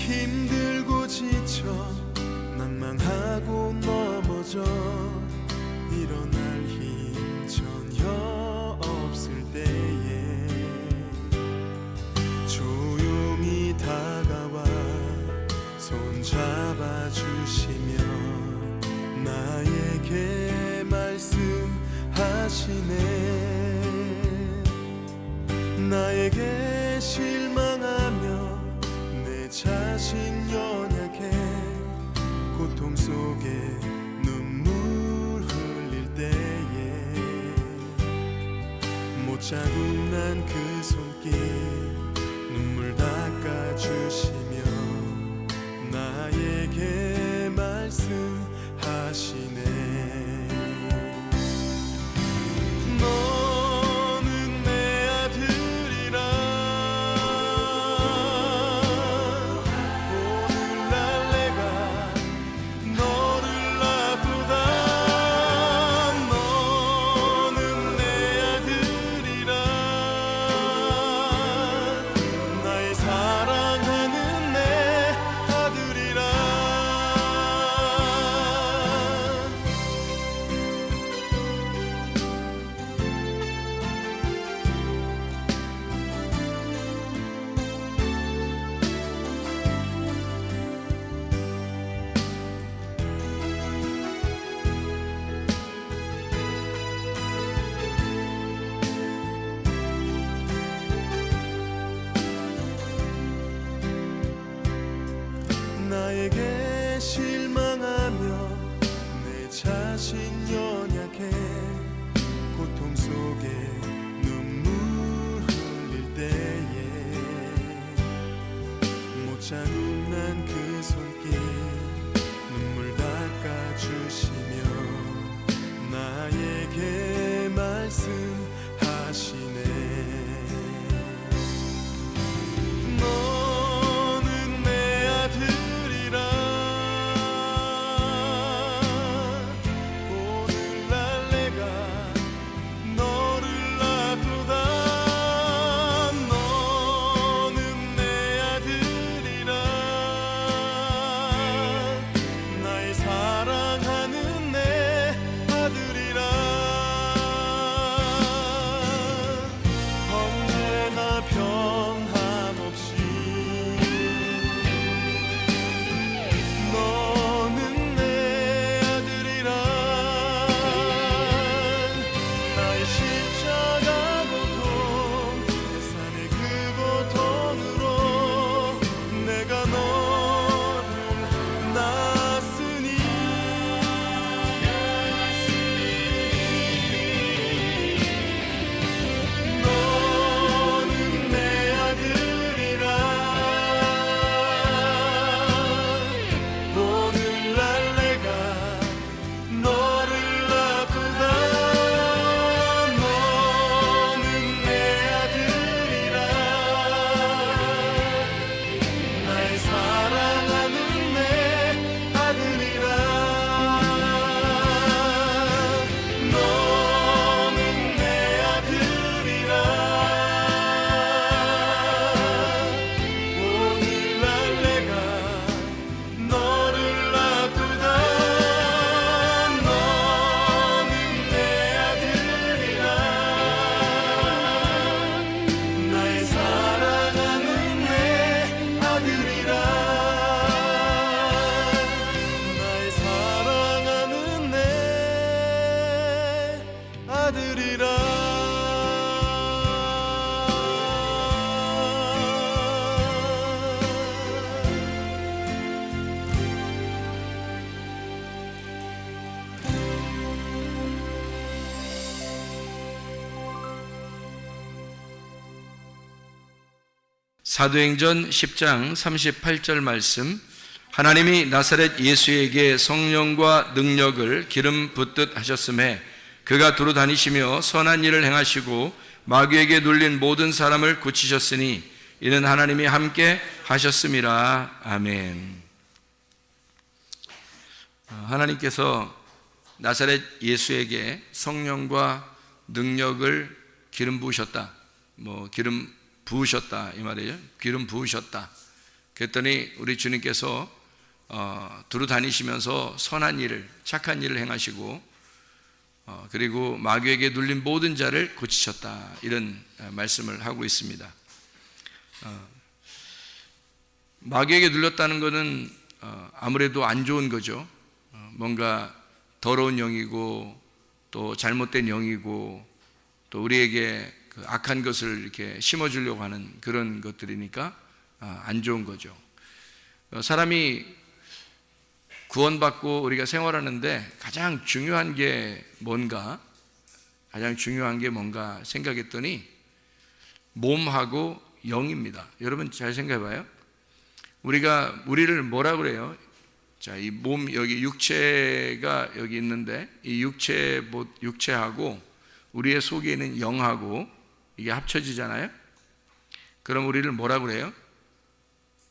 힘들고 지쳐 낭망하고 넘어져 일어날 힘 전혀 없을 때에 조용히 다가와 손잡아 주시며 나에게 말씀하시네. 나에게 실망하며 내 자신 연약해 고통 속에 눈물 흘릴 때에 못자국 난 그 손길 눈물 닦아주시며 나에게 말씀하시네. 너는 내 아들이라 오늘날 내가 너를 낳고다. 너는 내 아들이라 나의 사랑하는 내 아들이라. 나에게 실망하며 내 자신 연약해 고통 속에 눈물 흘릴 때에 못자국 난 그 손길 눈물 닦아주시며 나에게 말씀하시네. 너는 내 아들이라 오늘날 내가 너를 낳고다. 너는 내 아들이라 나의 사랑하는 내 아들이라. 언제나 변함없이 너는 내 아들이라. 나의 십자가 고통 내 산의 그 고통으로 내가 너를 낳았으니 너는 내 아들이라 오늘날 내가 너를 낳고다. 너는 내 아들이라 나의 사랑하는 내 아들이라. 너는 내 아들이라 오늘날 내가 너를 낳고다. 너는 내 아들이라 나의 사랑하는 내 아들이라. 나의 사랑하는 내 아들이라. 사도행전 10장 38절 말씀, 하나님이 나사렛 예수에게 성령과 능력을 기름 붓듯 하셨음에 그가 두루 다니시며 선한 일을 행하시고 마귀에게 눌린 모든 사람을 고치셨으니 이는 하나님이 함께 하셨음이라. 아멘. 하나님께서 나사렛 예수에게 성령과 능력을 기름 부으셨다. 기름 부으셨다 이 말이에요. 기름 부으셨다. 그랬더니 우리 주님께서 두루 다니시면서 선한 일을, 착한 일을 행하시고 그리고 마귀에게 눌린 모든 자를 고치셨다, 이런 말씀을 하고 있습니다. 마귀에게 눌렸다는 것은 아무래도 안 좋은 거죠. 뭔가 더러운 영이고 또 잘못된 영이고 또 우리에게 그 악한 것을 이렇게 심어주려고 하는 그런 것들이니까 안 좋은 거죠. 사람이 구원받고 우리가 생활하는데 가장 중요한 게 뭔가 생각했더니 몸하고 영입니다. 여러분 잘 생각해봐요. 우리를 뭐라 그래요? 자, 이 몸, 여기 육체가 여기 있는데 이 육체하고 우리의 속에 있는 영하고 이게 합쳐지잖아요. 그럼 우리를 뭐라 그래요?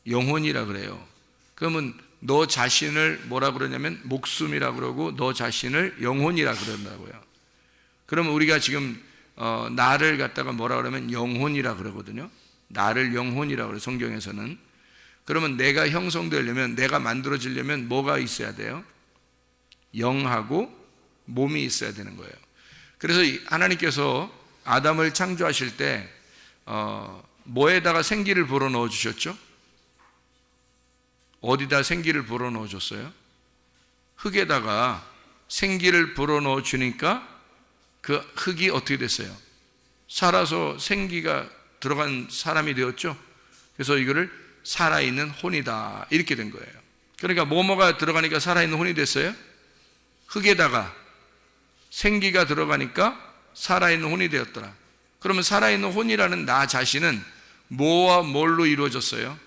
영혼이라 그래요. 그러면 너 자신을 뭐라 그러냐면 목숨이라 그러고 너 자신을 영혼이라 그런다고요. 그러면 우리가 지금 나를 갖다가 뭐라 그러면 영혼이라 그러거든요. 나를 영혼이라 그래요, 성경에서는. 그러면 내가 형성되려면, 내가 만들어지려면 뭐가 있어야 돼요? 영하고 몸이 있어야 되는 거예요. 그래서 하나님께서 아담을 창조하실 때 뭐에다가 생기를 불어넣어 주셨죠? 어디다 생기를 불어넣어 줬어요? 흙에다가 생기를 불어넣어 주니까 그 흙이 어떻게 됐어요? 살아서 생기가 들어간 사람이 되었죠. 그래서 이거를 살아있는 혼이다, 이렇게 된 거예요. 그러니까 뭐뭐가 들어가니까 살아있는 혼이 됐어요? 흙에다가 생기가 들어가니까 살아있는 혼이 되었더라. 그러면 살아있는 혼이라는 나 자신은 뭐와 뭘로 이루어졌어요?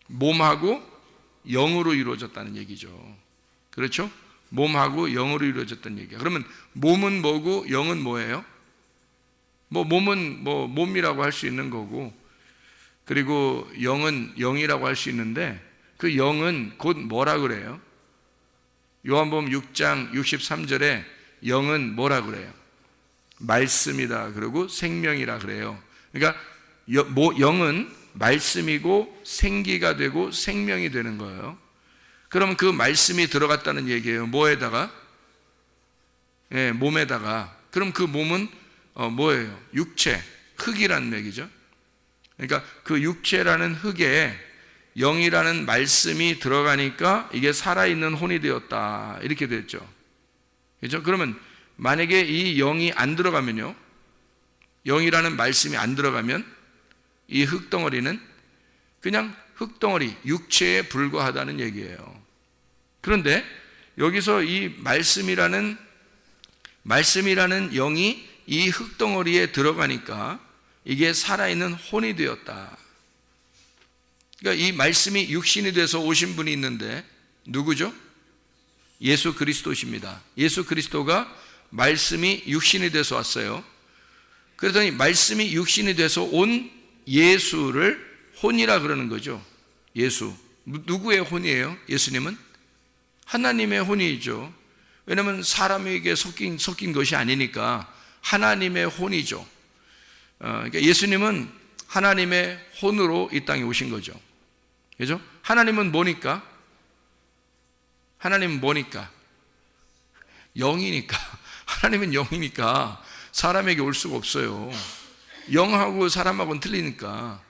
몸하고 영으로 이루어졌다는 얘기죠. 그렇죠? 몸하고 영으로 이루어졌다는 얘기야. 그러면 몸은 뭐고 영은 뭐예요? 몸은 몸이라고 할 수 있는 거고, 그리고 영은 영이라고 할 수 있는데 그 영은 곧 뭐라 그래요? 요한복음 6장 63절에 영은 뭐라 그래요? 말씀이다 그러고 생명이라 그래요. 그러니까 영은 말씀이고 생기가 되고 생명이 되는 거예요. 그러면 그 말씀이 들어갔다는 얘기예요. 뭐에다가? 몸에다가. 그럼 그 몸은 뭐예요? 육체, 흙이라는 얘기죠. 그러니까 그 육체라는 흙에 영이라는 말씀이 들어가니까 이게 살아있는 혼이 되었다, 이렇게 됐죠. 그렇죠? 그러면 만약에 이 영이 안 들어가면요, 영이라는 말씀이 안 들어가면 이 흙덩어리는 그냥 흙덩어리, 육체에 불과하다는 얘기예요. 그런데 여기서 이 말씀이라는 영이 이 흙덩어리에 들어가니까 이게 살아있는 혼이 되었다. 그러니까 이 말씀이 육신이 돼서 오신 분이 있는데 누구죠? 예수 그리스도십니다. 예수 그리스도가 말씀이 육신이 돼서 왔어요. 그러더니 말씀이 육신이 돼서 온 예수를 혼이라 그러는 거죠. 예수. 누구의 혼이에요? 예수님은? 하나님의 혼이죠. 왜냐하면 사람에게 섞인 것이 아니니까 하나님의 혼이죠. 그러니까 예수님은 하나님의 혼으로 이 땅에 오신 거죠. 그죠? 하나님은 뭐니까? 하나님은 뭐니까? 영이니까. 하나님은 영이니까 사람에게 올 수가 없어요. 영하고 사람하고는 틀리니까.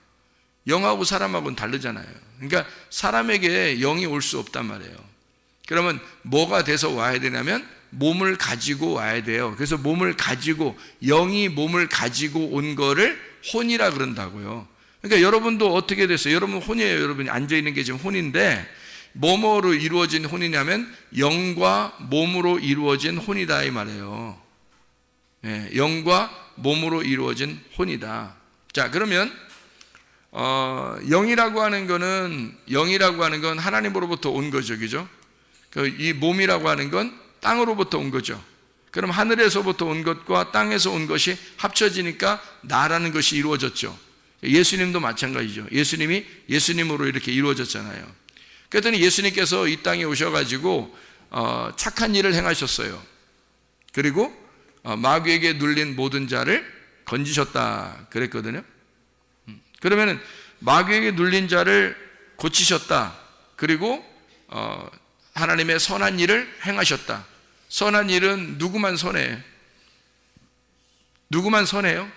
영하고 사람하고는 다르잖아요. 그러니까 사람에게 영이 올 수 없단 말이에요. 그러면 뭐가 돼서 와야 되냐면 몸을 가지고 와야 돼요. 그래서 영이 몸을 가지고 온 거를 혼이라 그런다고요. 그러니까 여러분도 어떻게 됐어요? 여러분 혼이에요. 여러분이 앉아있는 게 지금 혼인데 뭐뭐로 이루어진 혼이냐면 영과 몸으로 이루어진 혼이다, 이 말이에요. 영과 몸으로 이루어진 혼이다. 자, 그러면 영이라고 하는 건 하나님으로부터 온 거죠. 그죠? 이 몸이라고 하는 건 땅으로부터 온 거죠. 그럼 하늘에서부터 온 것과 땅에서 온 것이 합쳐지니까 나라는 것이 이루어졌죠. 예수님도 마찬가지죠. 예수님이 예수님으로 이렇게 이루어졌잖아요. 그랬더니 예수님께서 이 땅에 오셔가지고 착한 일을 행하셨어요. 그리고 마귀에게 눌린 모든 자를 건지셨다 그랬거든요. 그러면은 마귀에게 눌린 자를 고치셨다. 그리고 하나님의 선한 일을 행하셨다. 선한 일은 누구만 선해요? 누구만 선해요?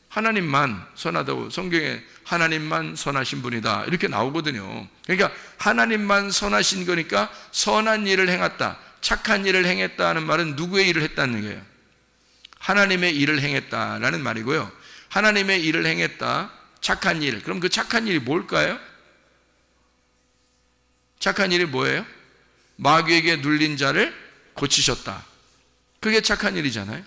하나님만 선하다고 성경에 하나님만 선하신 분이다 이렇게 나오거든요. 그러니까 하나님만 선하신 거니까 선한 일을 행했다, 착한 일을 행했다는 말은 누구의 일을 했다는 거예요? 하나님의 일을 행했다라는 말이고요. 하나님의 일을 행했다, 착한 일. 그럼 그 착한 일이 뭘까요? 착한 일이 뭐예요? 마귀에게 눌린 자를 고치셨다. 그게 착한 일이잖아요.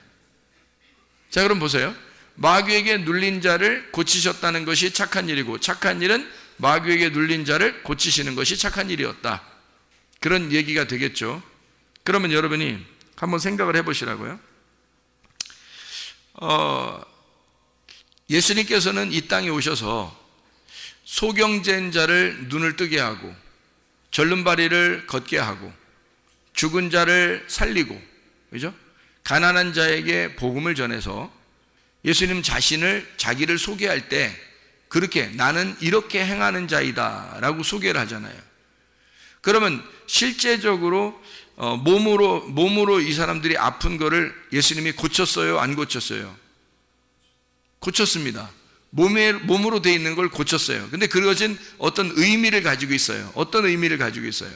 자, 그럼 보세요. 마귀에게 눌린 자를 고치셨다는 것이 착한 일이고, 착한 일은 마귀에게 눌린 자를 고치시는 것이 착한 일이었다. 그런 얘기가 되겠죠. 그러면 여러분이 한번 생각을 해보시라고요. 예수님께서는 이 땅에 오셔서 소경된 자를 눈을 뜨게 하고, 절름발이를 걷게 하고, 죽은 자를 살리고, 그죠? 가난한 자에게 복음을 전해서 예수님 자기를 소개할 때 그렇게 나는 이렇게 행하는 자이다 라고 소개를 하잖아요. 그러면 실제적으로 몸으로 이 사람들이 아픈 거를 예수님이 고쳤어요? 안 고쳤어요? 고쳤습니다. 몸으로 돼 있는 걸 고쳤어요. 근데 그것은 어떤 의미를 가지고 있어요. 어떤 의미를 가지고 있어요?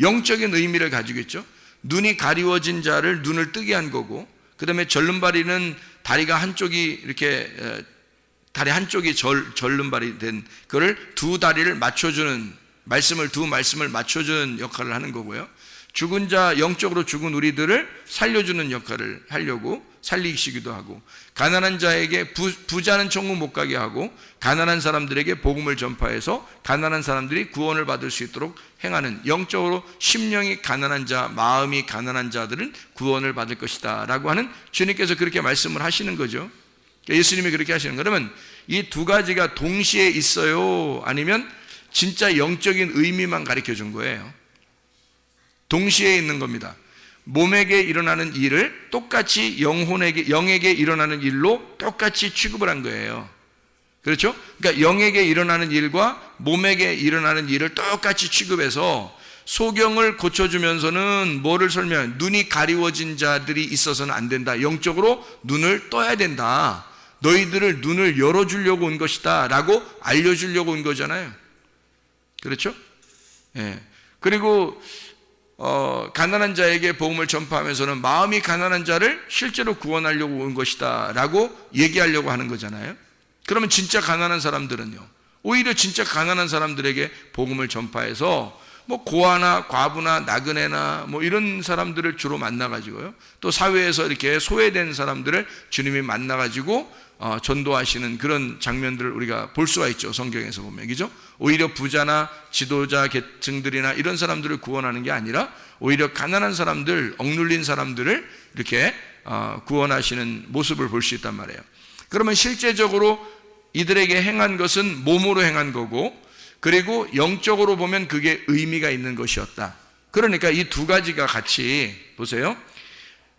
영적인 의미를 가지고 있죠. 눈이 가리워진 자를 눈을 뜨게 한 거고, 그 다음에 절름발이는 다리가 한쪽이 이렇게 다리 한쪽이 절름발이 된 그를 두 다리를 맞춰주는 두 말씀을 맞춰주는 역할을 하는 거고요. 죽은 자, 영적으로 죽은 우리들을 살려주는 역할을 하려고 살리시기도 하고, 가난한 자에게 부자는 천국 못 가게 하고, 가난한 사람들에게 복음을 전파해서 가난한 사람들이 구원을 받을 수 있도록 행하는, 영적으로 심령이 가난한 자, 마음이 가난한 자들은 구원을 받을 것이다 라고 하는 주님께서 그렇게 말씀을 하시는 거죠. 예수님이 그렇게 하시는 거예요. 그러면 이 두 가지가 동시에 있어요? 아니면 진짜 영적인 의미만 가르쳐 준 거예요? 동시에 있는 겁니다. 몸에게 일어나는 일을 똑같이 영에게 일어나는 일로 똑같이 취급을 한 거예요. 그렇죠? 그러니까 영에게 일어나는 일과 몸에게 일어나는 일을 똑같이 취급해서 소경을 고쳐주면서는 뭐를 설명해요? 눈이 가리워진 자들이 있어서는 안 된다. 영적으로 눈을 떠야 된다. 너희들을 눈을 열어주려고 온 것이다 라고 알려주려고 온 거잖아요. 그렇죠? 예. 그리고 가난한 자에게 복음을 전파하면서는 마음이 가난한 자를 실제로 구원하려고 온 것이다 라고 얘기하려고 하는 거잖아요. 그러면 진짜 가난한 사람들은요, 오히려 진짜 가난한 사람들에게 복음을 전파해서 뭐 고아나 과부나 나그네나 뭐 이런 사람들을 주로 만나가지고요, 또 사회에서 이렇게 소외된 사람들을 주님이 만나가지고 전도하시는 그런 장면들을 우리가 볼 수가 있죠. 성경에서 보면. 그죠? 오히려 부자나 지도자 계층들이나 이런 사람들을 구원하는 게 아니라 오히려 가난한 사람들, 억눌린 사람들을 이렇게 구원하시는 모습을 볼 수 있단 말이에요. 그러면 실제적으로 이들에게 행한 것은 몸으로 행한 거고, 그리고 영적으로 보면 그게 의미가 있는 것이었다. 그러니까 이 두 가지가 같이 보세요.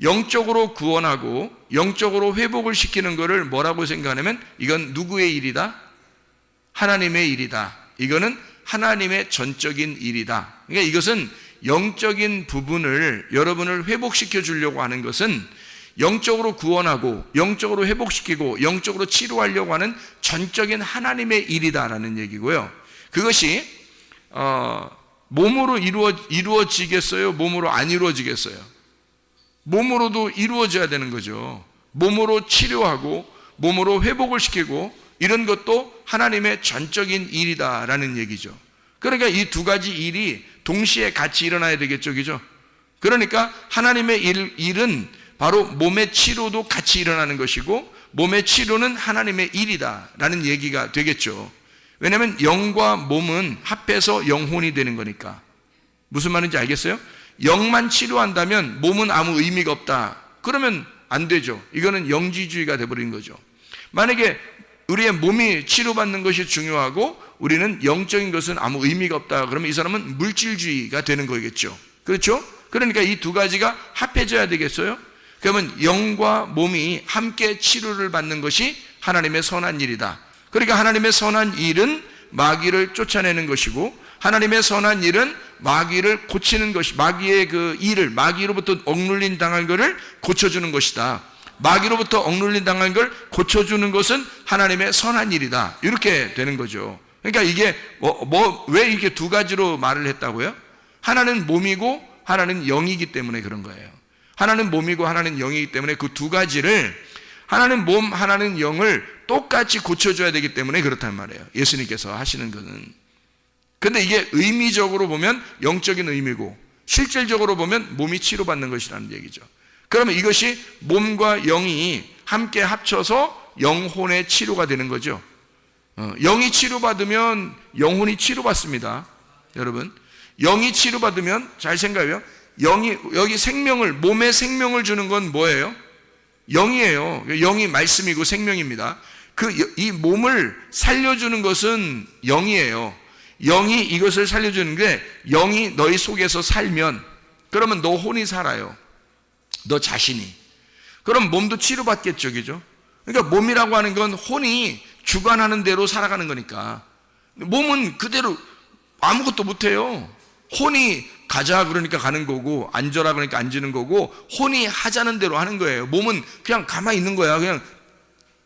영적으로 구원하고 영적으로 회복을 시키는 것을 뭐라고 생각하냐면, 이건 누구의 일이다? 하나님의 일이다. 이거는 하나님의 전적인 일이다. 그러니까 이것은 영적인 부분을 여러분을 회복시켜 주려고 하는 것은 영적으로 구원하고 영적으로 회복시키고 영적으로 치료하려고 하는 전적인 하나님의 일이다라는 얘기고요. 그것이 몸으로 이루어지겠어요? 몸으로 안 이루어지겠어요? 몸으로도 이루어져야 되는 거죠. 몸으로 치료하고 몸으로 회복을 시키고 이런 것도 하나님의 전적인 일이다라는 얘기죠. 그러니까 이 두 가지 일이 동시에 같이 일어나야 되겠죠. 그죠? 그러니까 하나님의 일은 바로 몸의 치료도 같이 일어나는 것이고, 몸의 치료는 하나님의 일이다라는 얘기가 되겠죠. 왜냐하면 영과 몸은 합해서 영혼이 되는 거니까. 무슨 말인지 알겠어요? 영만 치료한다면 몸은 아무 의미가 없다. 그러면 안 되죠. 이거는 영지주의가 돼버린 거죠. 만약에 우리의 몸이 치료받는 것이 중요하고 우리는 영적인 것은 아무 의미가 없다. 그러면 이 사람은 물질주의가 되는 거겠죠. 그렇죠? 그러니까 이 두 가지가 합해져야 되겠어요? 그러면 영과 몸이 함께 치료를 받는 것이 하나님의 선한 일이다. 그러니까 하나님의 선한 일은 마귀를 쫓아내는 것이고, 하나님의 선한 일은 마귀를 고치는 것이, 마귀의 그 일을, 마귀로부터 억눌린 당한 것을 고쳐주는 것이다. 마귀로부터 억눌린 당한 걸 고쳐주는 것은 하나님의 선한 일이다. 이렇게 되는 거죠. 그러니까 이게 왜 이렇게 두 가지로 말을 했다고요? 하나는 몸이고 하나는 영이기 때문에 그런 거예요. 하나는 몸이고 하나는 영이기 때문에 그 두 가지를, 하나는 몸, 하나는 영을 똑같이 고쳐줘야 되기 때문에 그렇단 말이에요. 예수님께서 하시는 것은. 근데 이게 의미적으로 보면 영적인 의미고, 실질적으로 보면 몸이 치료받는 것이라는 얘기죠. 그러면 이것이 몸과 영이 함께 합쳐서 영혼의 치료가 되는 거죠. 영이 치료받으면 영혼이 치료받습니다. 여러분, 영이 치료받으면, 잘 생각해요. 영이, 여기 생명을, 몸에 생명을 주는 건 뭐예요? 영이에요. 영이 말씀이고 생명입니다. 이 몸을 살려주는 것은 영이에요. 영이 이것을 살려주는 게, 영이 너희 속에서 살면, 그러면 너 혼이 살아요. 너 자신이. 그럼 몸도 치료받겠죠, 그죠? 그러니까 몸이라고 하는 건 혼이 주관하는 대로 살아가는 거니까. 몸은 그대로 아무것도 못해요. 혼이 가자 그러니까 가는 거고, 앉아라 그러니까 앉는 거고, 혼이 하자는 대로 하는 거예요. 몸은 그냥 가만히 있는 거야. 그냥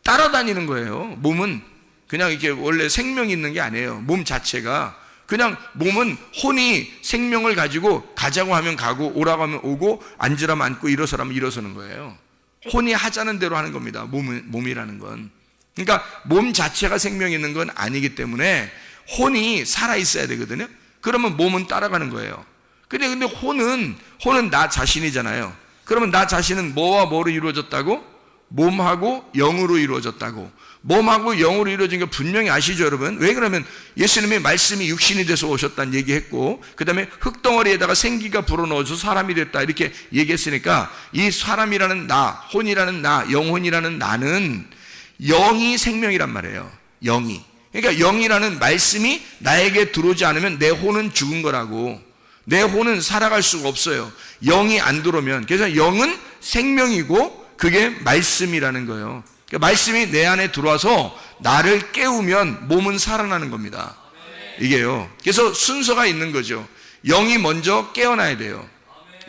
따라다니는 거예요. 몸은 그냥 이렇게 원래 생명이 있는 게 아니에요. 몸 자체가. 그냥 몸은 혼이 생명을 가지고 가자고 하면 가고, 오라고 하면 오고, 앉으라면 앉고, 일어서라면 일어서는 거예요. 혼이 하자는 대로 하는 겁니다. 몸이라는 건. 그러니까 몸 자체가 생명이 있는 건 아니기 때문에 혼이 살아있어야 되거든요. 그러면 몸은 따라가는 거예요. 근데 혼은 나 자신이잖아요. 그러면 나 자신은 뭐와 뭐로 이루어졌다고? 몸하고 영으로 이루어졌다고. 몸하고 영으로 이루어진 게 분명히 아시죠, 여러분? 왜 그러면 예수님의 말씀이 육신이 돼서 오셨다는 얘기했고, 그 다음에 흙덩어리에다가 생기가 불어넣어서 사람이 됐다 이렇게 얘기했으니까, 이 사람이라는 나, 혼이라는 나, 영혼이라는 나는 영이 생명이란 말이에요. 영이. 그러니까 영이라는 말씀이 나에게 들어오지 않으면 내 혼은 죽은 거라고. 내 혼은 살아갈 수가 없어요. 영이 안 들어오면. 그래서 영은 생명이고 그게 말씀이라는 거예요. 그러니까 말씀이 내 안에 들어와서 나를 깨우면 몸은 살아나는 겁니다. 이게요. 그래서 순서가 있는 거죠. 영이 먼저 깨어나야 돼요.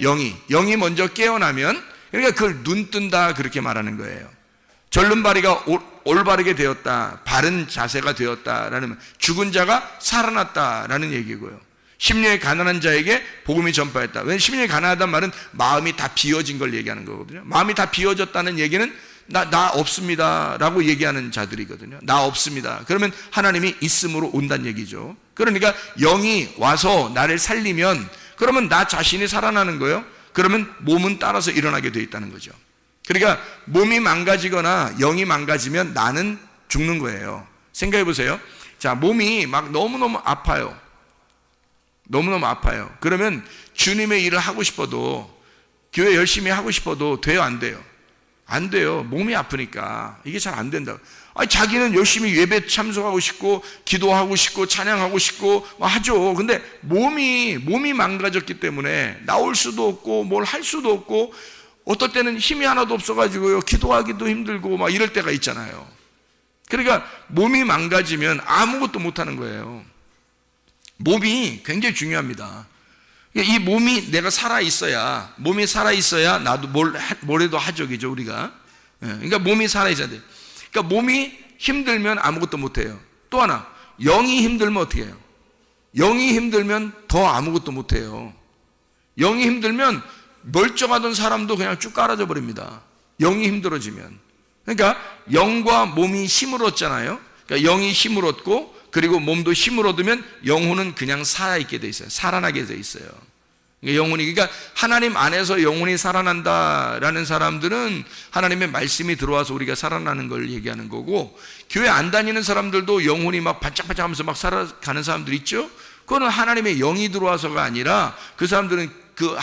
영이 먼저 깨어나면, 그러니까 그걸 눈 뜬다 그렇게 말하는 거예요. 절름발이가 올바르게 되었다, 바른 자세가 되었다라는, 죽은 자가 살아났다라는 얘기고요. 심령이 가난한 자에게 복음이 전파했다. 왜냐하면 심령이 가난하다는 말은 마음이 다 비어진 걸 얘기하는 거거든요. 마음이 다 비어졌다는 얘기는 나 없습니다 라고 얘기하는 자들이거든요. 나 없습니다. 그러면 하나님이 있음으로 온다는 얘기죠. 그러니까 영이 와서 나를 살리면, 그러면 나 자신이 살아나는 거예요. 그러면 몸은 따라서 일어나게 되어 있다는 거죠. 그러니까 몸이 망가지거나 영이 망가지면 나는 죽는 거예요. 생각해 보세요. 자, 몸이 막 너무너무 아파요. 너무너무 아파요. 그러면 주님의 일을 하고 싶어도, 교회 열심히 하고 싶어도 돼요, 안 돼요? 안 돼요. 몸이 아프니까 이게 잘 안 된다. 자기는 열심히 예배 참석하고 싶고 기도하고 싶고 찬양하고 싶고 하죠. 근데 몸이 망가졌기 때문에 나올 수도 없고 뭘 할 수도 없고, 어떨 때는 힘이 하나도 없어가지고요, 기도하기도 힘들고 막 이럴 때가 있잖아요. 그러니까 몸이 망가지면 아무것도 못하는 거예요. 몸이 굉장히 중요합니다. 이 몸이 내가 살아있어야, 몸이 살아있어야 나도 뭘 해도 하죠, 그죠, 우리가. 그러니까 몸이 살아있어야 돼요. 그러니까 몸이 힘들면 아무것도 못해요. 또 하나, 영이 힘들면 어떻게 해요? 영이 힘들면 더 아무것도 못해요. 영이 힘들면 멀쩡하던 사람도 그냥 쭉 깔아져 버립니다. 영이 힘들어지면. 그러니까 영과 몸이 힘을 얻잖아요. 그러니까 영이 힘을 얻고, 그리고 몸도 힘을 얻으면 영혼은 그냥 살아있게 돼 있어요. 살아나게 돼 있어요. 그러니까 하나님 안에서 영혼이 살아난다라는 사람들은 하나님의 말씀이 들어와서 우리가 살아나는 걸 얘기하는 거고, 교회 안 다니는 사람들도 영혼이 막 반짝반짝 하면서 막 살아가는 사람들 있죠? 그거는 하나님의 영이 들어와서가 아니라, 그 사람들은 그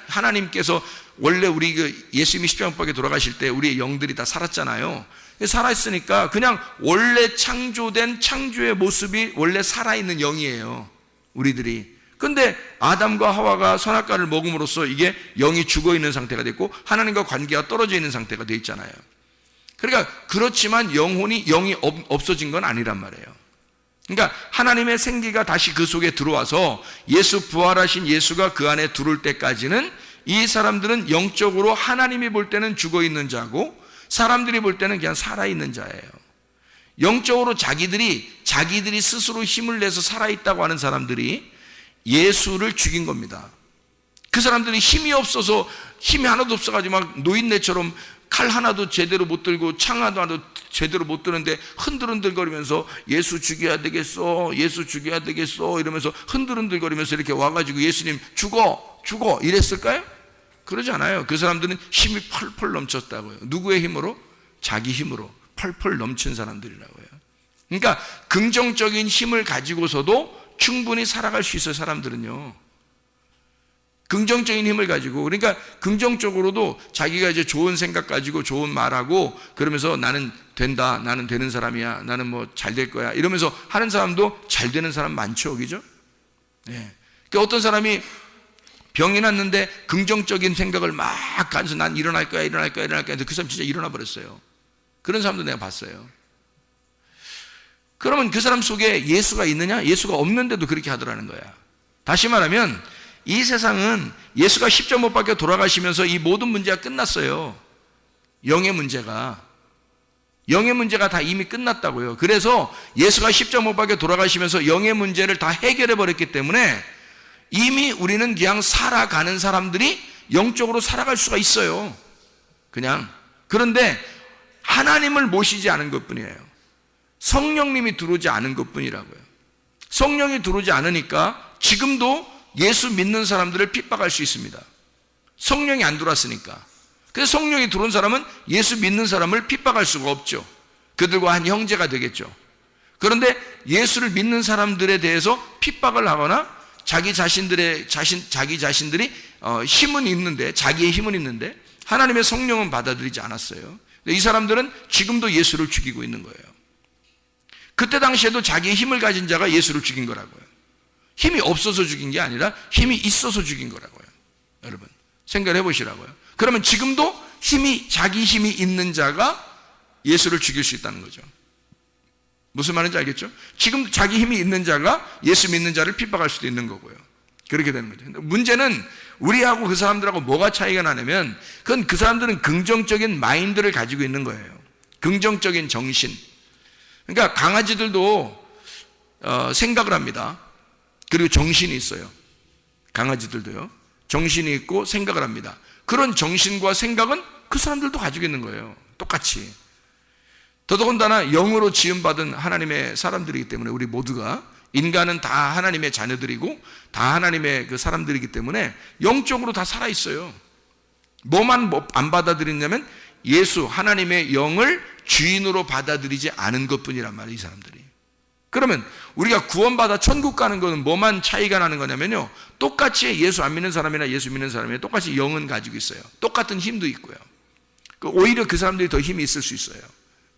하나님께서 원래 우리 그 예수님이 십자가에 돌아가실 때 우리의 영들이 다 살았잖아요. 살아있으니까 그냥 원래 창조된 창조의 모습이 원래 살아있는 영이에요, 우리들이. 근데 아담과 하와가 선악과를 먹음으로써 이게 영이 죽어있는 상태가 됐고 하나님과 관계가 떨어져 있는 상태가 돼 있잖아요. 그러니까 그렇지만 영이 없어진 건 아니란 말이에요. 그러니까 하나님의 생기가 다시 그 속에 들어와서 예수 부활하신 예수가 그 안에 들어올 때까지는 이 사람들은 영적으로 하나님이 볼 때는 죽어 있는 자고 사람들이 볼 때는 그냥 살아 있는 자예요. 영적으로 자기들이 스스로 힘을 내서 살아 있다고 하는 사람들이 예수를 죽인 겁니다. 그 사람들이 힘이 하나도 없어가지고 막 노인네처럼 칼 하나도 제대로 못 들고 창 하나도 제대로 못 드는데 흔들흔들거리면서 예수 죽여야 되겠어 이러면서 흔들흔들거리면서 이렇게 와가지고 예수님 죽어 이랬을까요? 그러지 않아요. 그 사람들은 힘이 펄펄 넘쳤다고요. 누구의 힘으로? 자기 힘으로 펄펄 넘친 사람들이라고요. 그러니까 긍정적인 힘을 가지고서도 충분히 살아갈 수 있어요. 사람들은요, 긍정적인 힘을 가지고. 그러니까 긍정적으로도 자기가 이제 좋은 생각 가지고 좋은 말하고 그러면서 나는 된다, 나는 되는 사람이야, 나는 뭐 잘 될 거야 이러면서 하는 사람도 잘 되는 사람 많죠, 그죠? 네. 그러니까 어떤 사람이 병이 났는데 긍정적인 생각을 막 가지고 난 일어날 거야 근데 그 사람 진짜 일어나 버렸어요. 그런 사람도 내가 봤어요. 그러면 그 사람 속에 예수가 있느냐? 예수가 없는데도 그렇게 하더라는 거야. 다시 말하면 이 세상은 예수가 십자가 못 박혀 돌아가시면서 이 모든 문제가 끝났어요. 영의 문제가 다 이미 끝났다고요. 그래서 예수가 십자가 못 박혀 돌아가시면서 영의 문제를 다 해결해 버렸기 때문에 이미 우리는 그냥 살아가는 사람들이 영적으로 살아갈 수가 있어요. 그냥. 그런데 하나님을 모시지 않은 것뿐이에요. 성령님이 들어오지 않은 것뿐이라고요. 성령이 들어오지 않으니까 지금도 예수 믿는 사람들을 핍박할 수 있습니다. 성령이 안 들어왔으니까. 그래서 성령이 들어온 사람은 예수 믿는 사람을 픽박할 수가 없죠. 그들과 한 형제가 되겠죠. 그런데 예수를 믿는 사람들에 대해서 핍박을 하거나 자기 자신들이 힘은 있는데, 자기의 힘은 있는데 하나님의 성령은 받아들이지 않았어요. 이 사람들은 지금도 예수를 죽이고 있는 거예요. 그때 당시에도 자기의 힘을 가진 자가 예수를 죽인 거라고요. 힘이 없어서 죽인 게 아니라 힘이 있어서 죽인 거라고요. 여러분 생각해 보시라고요. 그러면 지금도 자기 힘이 있는 자가 예수를 죽일 수 있다는 거죠. 무슨 말인지 알겠죠? 지금 자기 힘이 있는 자가 예수 믿는 자를 핍박할 수도 있는 거고요. 그렇게 되는 거죠. 문제는 우리하고 그 사람들하고 뭐가 차이가 나냐면, 그건 그 사람들은 긍정적인 마인드를 가지고 있는 거예요. 긍정적인 정신. 그러니까 강아지들도 생각을 합니다. 그리고 정신이 있어요. 강아지들도요. 정신이 있고 생각을 합니다. 그런 정신과 생각은 그 사람들도 가지고 있는 거예요. 똑같이. 더더군다나 영으로 지음받은 하나님의 사람들이기 때문에, 우리 모두가, 인간은 다 하나님의 자녀들이고 다 하나님의 그 사람들이기 때문에 영적으로 다 살아있어요. 뭐만 안 받아들이냐면 예수, 하나님의 영을 주인으로 받아들이지 않은 것뿐이란 말이에요, 이 사람들이. 그러면 우리가 구원받아 천국 가는 거는 뭐만 차이가 나는 거냐면요, 똑같이 예수 안 믿는 사람이나 예수 믿는 사람이 똑같이 영은 가지고 있어요. 똑같은 힘도 있고요. 오히려 그 사람들이 더 힘이 있을 수 있어요.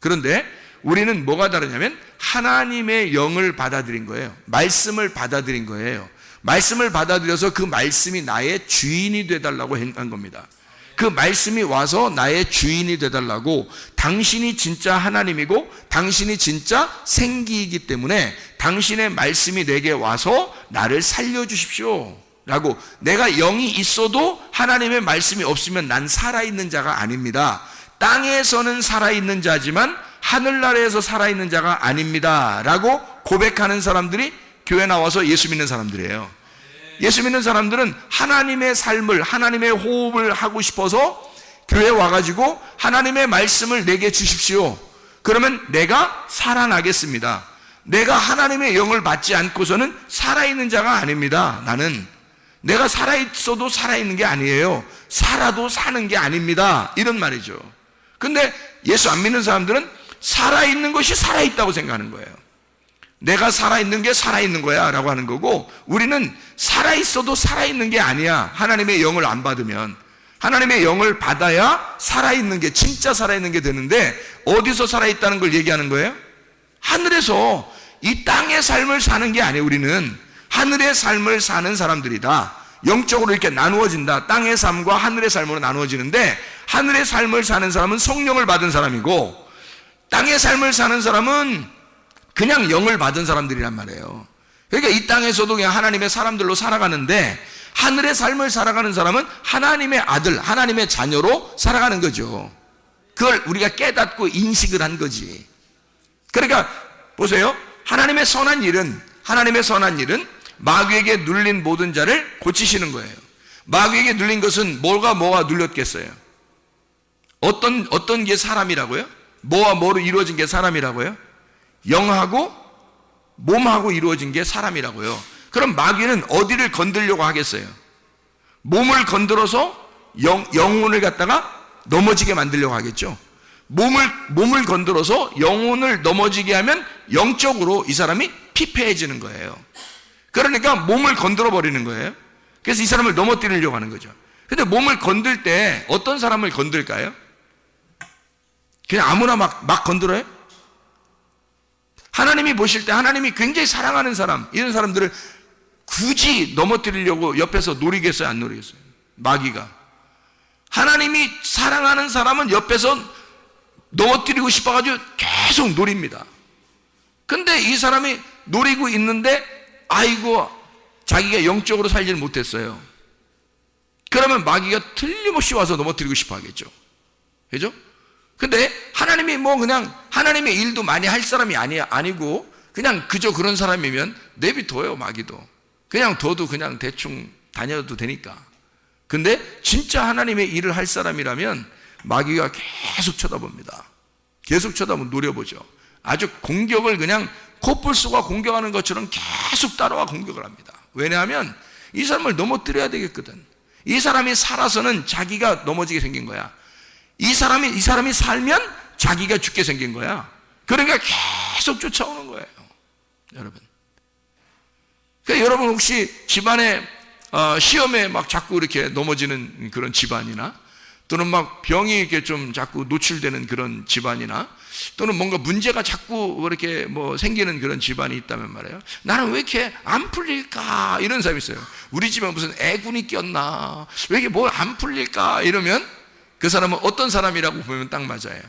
그런데 우리는 뭐가 다르냐면 하나님의 영을 받아들인 거예요. 말씀을 받아들인 거예요. 말씀을 받아들여서 그 말씀이 나의 주인이 되달라고 한 겁니다. 그 말씀이 와서 나의 주인이 되달라고, 당신이 진짜 하나님이고 당신이 진짜 생기이기 때문에 당신의 말씀이 내게 와서 나를 살려주십시오 라고. 내가 영이 있어도 하나님의 말씀이 없으면 난 살아있는 자가 아닙니다. 땅에서는 살아있는 자지만 하늘나라에서 살아있는 자가 아닙니다 라고 고백하는 사람들이 교회 나와서 예수 믿는 사람들이에요. 예수 믿는 사람들은 하나님의 삶을, 하나님의 호흡을 하고 싶어서 교회에 와가지고 하나님의 말씀을 내게 주십시오. 그러면 내가 살아나겠습니다. 내가 하나님의 영을 받지 않고서는 살아있는 자가 아닙니다. 나는 내가 살아있어도 살아있는 게 아니에요. 살아도 사는 게 아닙니다. 이런 말이죠. 근데 예수 안 믿는 사람들은 살아있는 것이 살아있다고 생각하는 거예요. 내가 살아있는 게 살아있는 거야 라고 하는 거고, 우리는 살아있어도 살아있는 게 아니야. 하나님의 영을 안 받으면. 하나님의 영을 받아야 살아있는 게, 진짜 살아있는 게 되는데, 어디서 살아있다는 걸 얘기하는 거예요? 하늘에서. 이 땅의 삶을 사는 게 아니에요. 우리는 하늘의 삶을 사는 사람들이다. 영적으로 이렇게 나누어진다. 땅의 삶과 하늘의 삶으로 나누어지는데, 하늘의 삶을 사는 사람은 성령을 받은 사람이고, 땅의 삶을 사는 사람은 그냥 영을 받은 사람들이란 말이에요. 그러니까 이 땅에서도 그냥 하나님의 사람들로 살아가는데, 하늘의 삶을 살아가는 사람은 하나님의 아들, 하나님의 자녀로 살아가는 거죠. 그걸 우리가 깨닫고 인식을 한 거지. 그러니까 보세요. 하나님의 선한 일은 마귀에게 눌린 모든 자를 고치시는 거예요. 마귀에게 눌린 것은 뭐가 눌렸겠어요? 어떤 게 사람이라고요? 뭐와 뭐로 이루어진 게 사람이라고요? 영하고 몸하고 이루어진 게 사람이라고요. 그럼 마귀는 어디를 건들려고 하겠어요? 몸을 건드려서 영혼을 갖다가 넘어지게 만들려고 하겠죠. 몸을 건드려서 영혼을 넘어지게 하면 영적으로 이 사람이 피폐해지는 거예요. 그러니까 몸을 건드려 버리는 거예요. 그래서 이 사람을 넘어뜨리려고 하는 거죠. 근데 몸을 건들 때 어떤 사람을 건들까요? 그냥 아무나 막 건드려요? 하나님이 보실 때 하나님이 굉장히 사랑하는 사람, 이런 사람들을 굳이 넘어뜨리려고 옆에서 노리겠어요? 안 노리겠어요? 마귀가. 하나님이 사랑하는 사람은 옆에서 넘어뜨리고 싶어가지고 계속 노립니다. 근데 이 사람이 노리고 있는데 아이고 자기가 영적으로 살지를 못했어요. 그러면 마귀가 틀림없이 와서 넘어뜨리고 싶어 하겠죠. 그죠? 근데 하나님이 그냥 하나님의 일도 많이 할 사람이 아니고 그냥 그저 그런 사람이면 내비둬요. 마귀도 그냥 둬도 그냥 대충 다녀도 되니까. 근데 진짜 하나님의 일을 할 사람이라면 마귀가 계속 쳐다봅니다. 계속 쳐다보면 노려보죠. 아주 공격을 그냥 코뿔소가 공격하는 것처럼 계속 따라와 공격을 합니다. 왜냐하면 이 사람을 넘어뜨려야 되겠거든. 이 사람이 살아서는 자기가 넘어지게 생긴 거야. 이 사람이 살면 자기가 죽게 생긴 거야. 그러니까 계속 쫓아오는 거예요. 여러분. 그러니까 여러분 혹시 집안에 시험에 막 자꾸 이렇게 넘어지는 그런 집안이나 또는 막 병이 이렇게 좀 자꾸 노출되는 그런 집안이나 또는 뭔가 문제가 자꾸 이렇게 생기는 그런 집안이 있다면 말이에요. 나는 왜 이렇게 안 풀릴까? 이런 사람이 있어요. 우리 집에 무슨 애군이 꼈나? 왜 이게 뭘 안 풀릴까? 이러면 그 사람은 어떤 사람이라고 보면 딱 맞아요.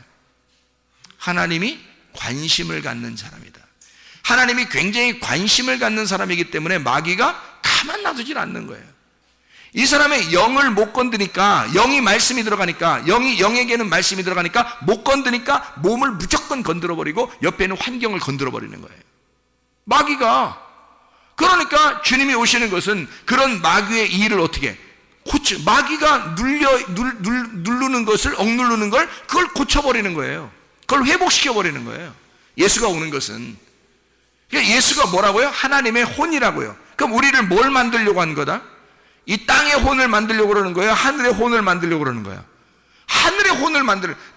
하나님이 관심을 갖는 사람이다. 하나님이 굉장히 관심을 갖는 사람이기 때문에 마귀가 가만 놔두질 않는 거예요. 이 사람의 영을 못 건드니까, 영이 말씀이 들어가니까, 영에게는 말씀이 들어가니까 못 건드니까 몸을 무조건 건드려버리고 옆에 있는 환경을 건드려버리는 거예요. 마귀가. 그러니까 주님이 오시는 것은 그런 마귀의 일을 어떻게 마귀가 누르는 것을, 억누르는 걸, 그걸 고쳐버리는 거예요. 그걸 회복시켜버리는 거예요. 예수가 오는 것은. 그러니까 예수가 뭐라고요? 하나님의 혼이라고요. 그럼 우리를 뭘 만들려고 한 거다? 이 땅의 혼을 만들려고 그러는 거예요? 하늘의 혼을 만들려고 그러는 거예요? 하늘의 혼을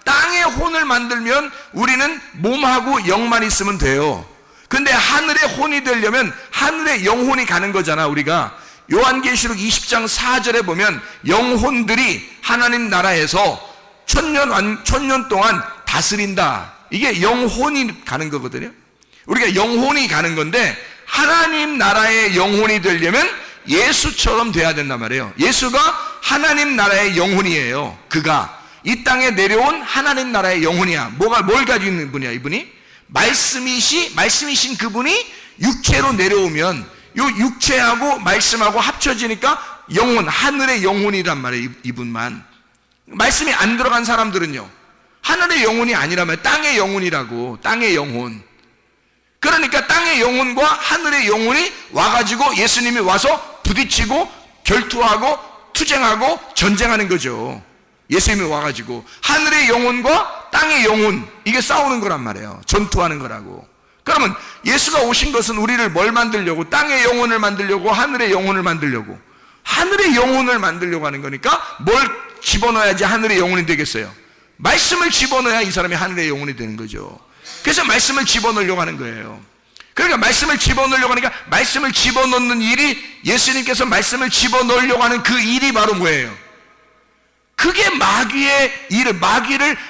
땅의 혼을 만들면 우리는 몸하고 영만 있으면 돼요. 근데 하늘의 혼이 되려면 하늘의 영혼이 가는 거잖아, 우리가. 요한계시록 20장 4절에 보면 영혼들이 하나님 나라에서 천년 동안 다스린다. 이게 영혼이 가는 거거든요. 우리가 영혼이 가는 건데 하나님 나라의 영혼이 되려면 예수처럼 돼야 된단 말이에요. 예수가 하나님 나라의 영혼이에요. 그가 이 땅에 내려온 하나님 나라의 영혼이야. 뭘 가지고 있는 분이야, 이분이? 말씀이신 그분이 육체로 내려오면 요 육체하고 말씀하고 합쳐지니까 영혼, 하늘의 영혼이란 말이에요. 이분만. 말씀이 안 들어간 사람들은요, 하늘의 영혼이 아니라면 땅의 영혼이라고. 땅의 영혼. 그러니까 땅의 영혼과 하늘의 영혼이 와가지고 예수님이 와서 부딪히고 결투하고 투쟁하고 전쟁하는 거죠. 예수님이 와가지고 하늘의 영혼과 땅의 영혼, 이게 싸우는 거란 말이에요. 전투하는 거라고. 그러면 예수가 오신 것은 우리를 뭘 만들려고? 땅의 영혼을 만들려고? 하늘의 영혼을 만들려고? 하늘의 영혼을 만들려고 하는 거니까 뭘 집어넣어야지 하늘의 영혼이 되겠어요? 말씀을 집어넣어야 이 사람이 하늘의 영혼이 되는 거죠. 그래서 말씀을 집어넣으려고 하는 거예요. 그러니까 말씀을 집어넣으려고 하니까 말씀을 집어넣는 일이, 예수님께서 말씀을 집어넣으려고 하는 그 일이 바로 뭐예요? 그게 마귀의 일을,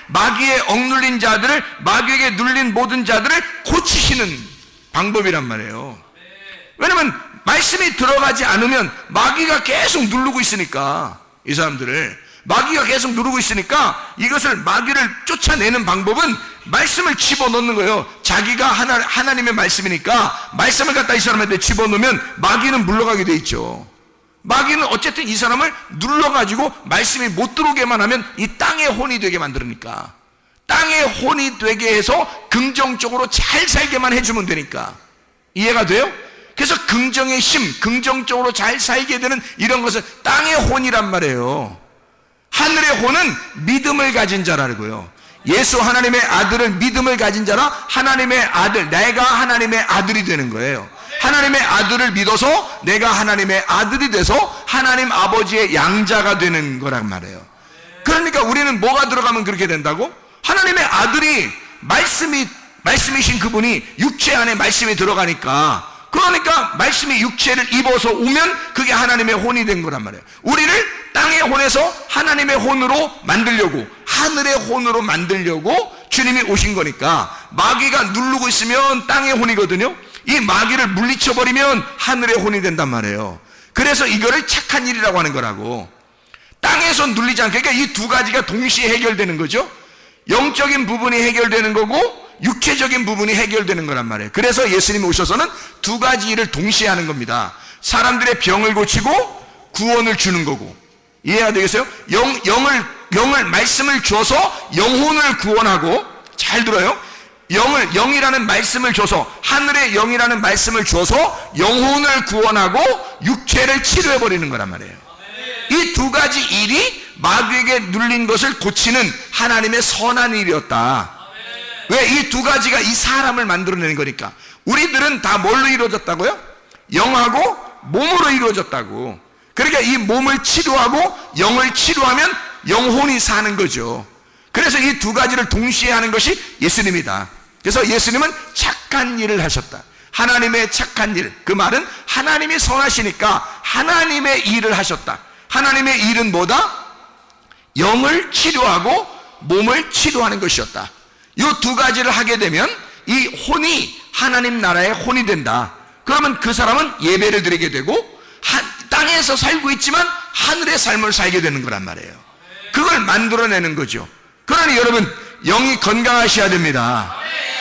마귀의 억눌린 자들을, 마귀에게 눌린 모든 자들을 고치시는 방법이란 말이에요. 왜냐면 말씀이 들어가지 않으면 마귀가 계속 누르고 있으니까 이 사람들을. 마귀가 계속 누르고 있으니까 이것을 마귀를 쫓아내는 방법은 말씀을 집어넣는 거예요. 자기가 하나님의 말씀이니까 말씀을 갖다 이 사람한테 집어넣으면 마귀는 물러가게 돼 있죠. 마귀는 어쨌든 이 사람을 눌러가지고 말씀이 못 들어오게만 하면 이 땅의 혼이 되게 만들으니까, 땅의 혼이 되게 해서 긍정적으로 잘 살게만 해주면 되니까. 이해가 돼요? 그래서 긍정의 힘, 긍정적으로 잘 살게 되는 이런 것은 땅의 혼이란 말이에요. 하늘의 혼은 믿음을 가진 자라고요. 예수 하나님의 아들을 믿음을 가진 자라 하나님의 아들, 내가 하나님의 아들이 되는 거예요. 하나님의 아들을 믿어서 내가 하나님의 아들이 돼서 하나님 아버지의 양자가 되는 거란 말이에요. 그러니까 우리는 뭐가 들어가면 그렇게 된다고? 하나님의 아들이 말씀이신 그분이 육체 안에 말씀이 들어가니까, 그러니까 말씀이 육체를 입어서 오면 그게 하나님의 혼이 된 거란 말이에요. 우리를 땅의 혼에서 하나님의 혼으로 만들려고, 하늘의 혼으로 만들려고 주님이 오신 거니까, 마귀가 누르고 있으면 땅의 혼이거든요. 이 마귀를 물리쳐버리면 하늘의 혼이 된단 말이에요. 그래서 이거를 착한 일이라고 하는 거라고. 땅에서 눌리지 않게, 그러니까 이 두 가지가 동시에 해결되는 거죠. 영적인 부분이 해결되는 거고 육체적인 부분이 해결되는 거란 말이에요. 그래서 예수님이 오셔서는 두 가지 일을 동시에 하는 겁니다. 사람들의 병을 고치고 구원을 주는 거고. 이해가 되겠어요? 영을 말씀을 줘서 영혼을 구원하고, 잘 들어요. 영이라는 말씀을 줘서, 하늘의 영이라는 말씀을 줘서 영혼을 구원하고 육체를 치료해 버리는 거란 말이에요. 이 두 가지 일이 마귀에게 눌린 것을 고치는 하나님의 선한 일이었다. 왜? 이 두 가지가 이 사람을 만들어내는 거니까. 우리들은 다 뭘로 이루어졌다고요? 영하고 몸으로 이루어졌다고. 그러니까 이 몸을 치료하고 영을 치료하면 영혼이 사는 거죠. 그래서 이 두 가지를 동시에 하는 것이 예수님이다. 그래서 예수님은 착한 일을 하셨다. 하나님의 착한 일, 그 말은 하나님이 선하시니까 하나님의 일을 하셨다. 하나님의 일은 뭐다? 영을 치료하고 몸을 치료하는 것이었다. 이 두 가지를 하게 되면 이 혼이 하나님 나라의 혼이 된다. 그러면 그 사람은 예배를 드리게 되고 땅에서 살고 있지만 하늘의 삶을 살게 되는 거란 말이에요. 그걸 만들어내는 거죠. 그러니 여러분, 영이 건강하셔야 됩니다.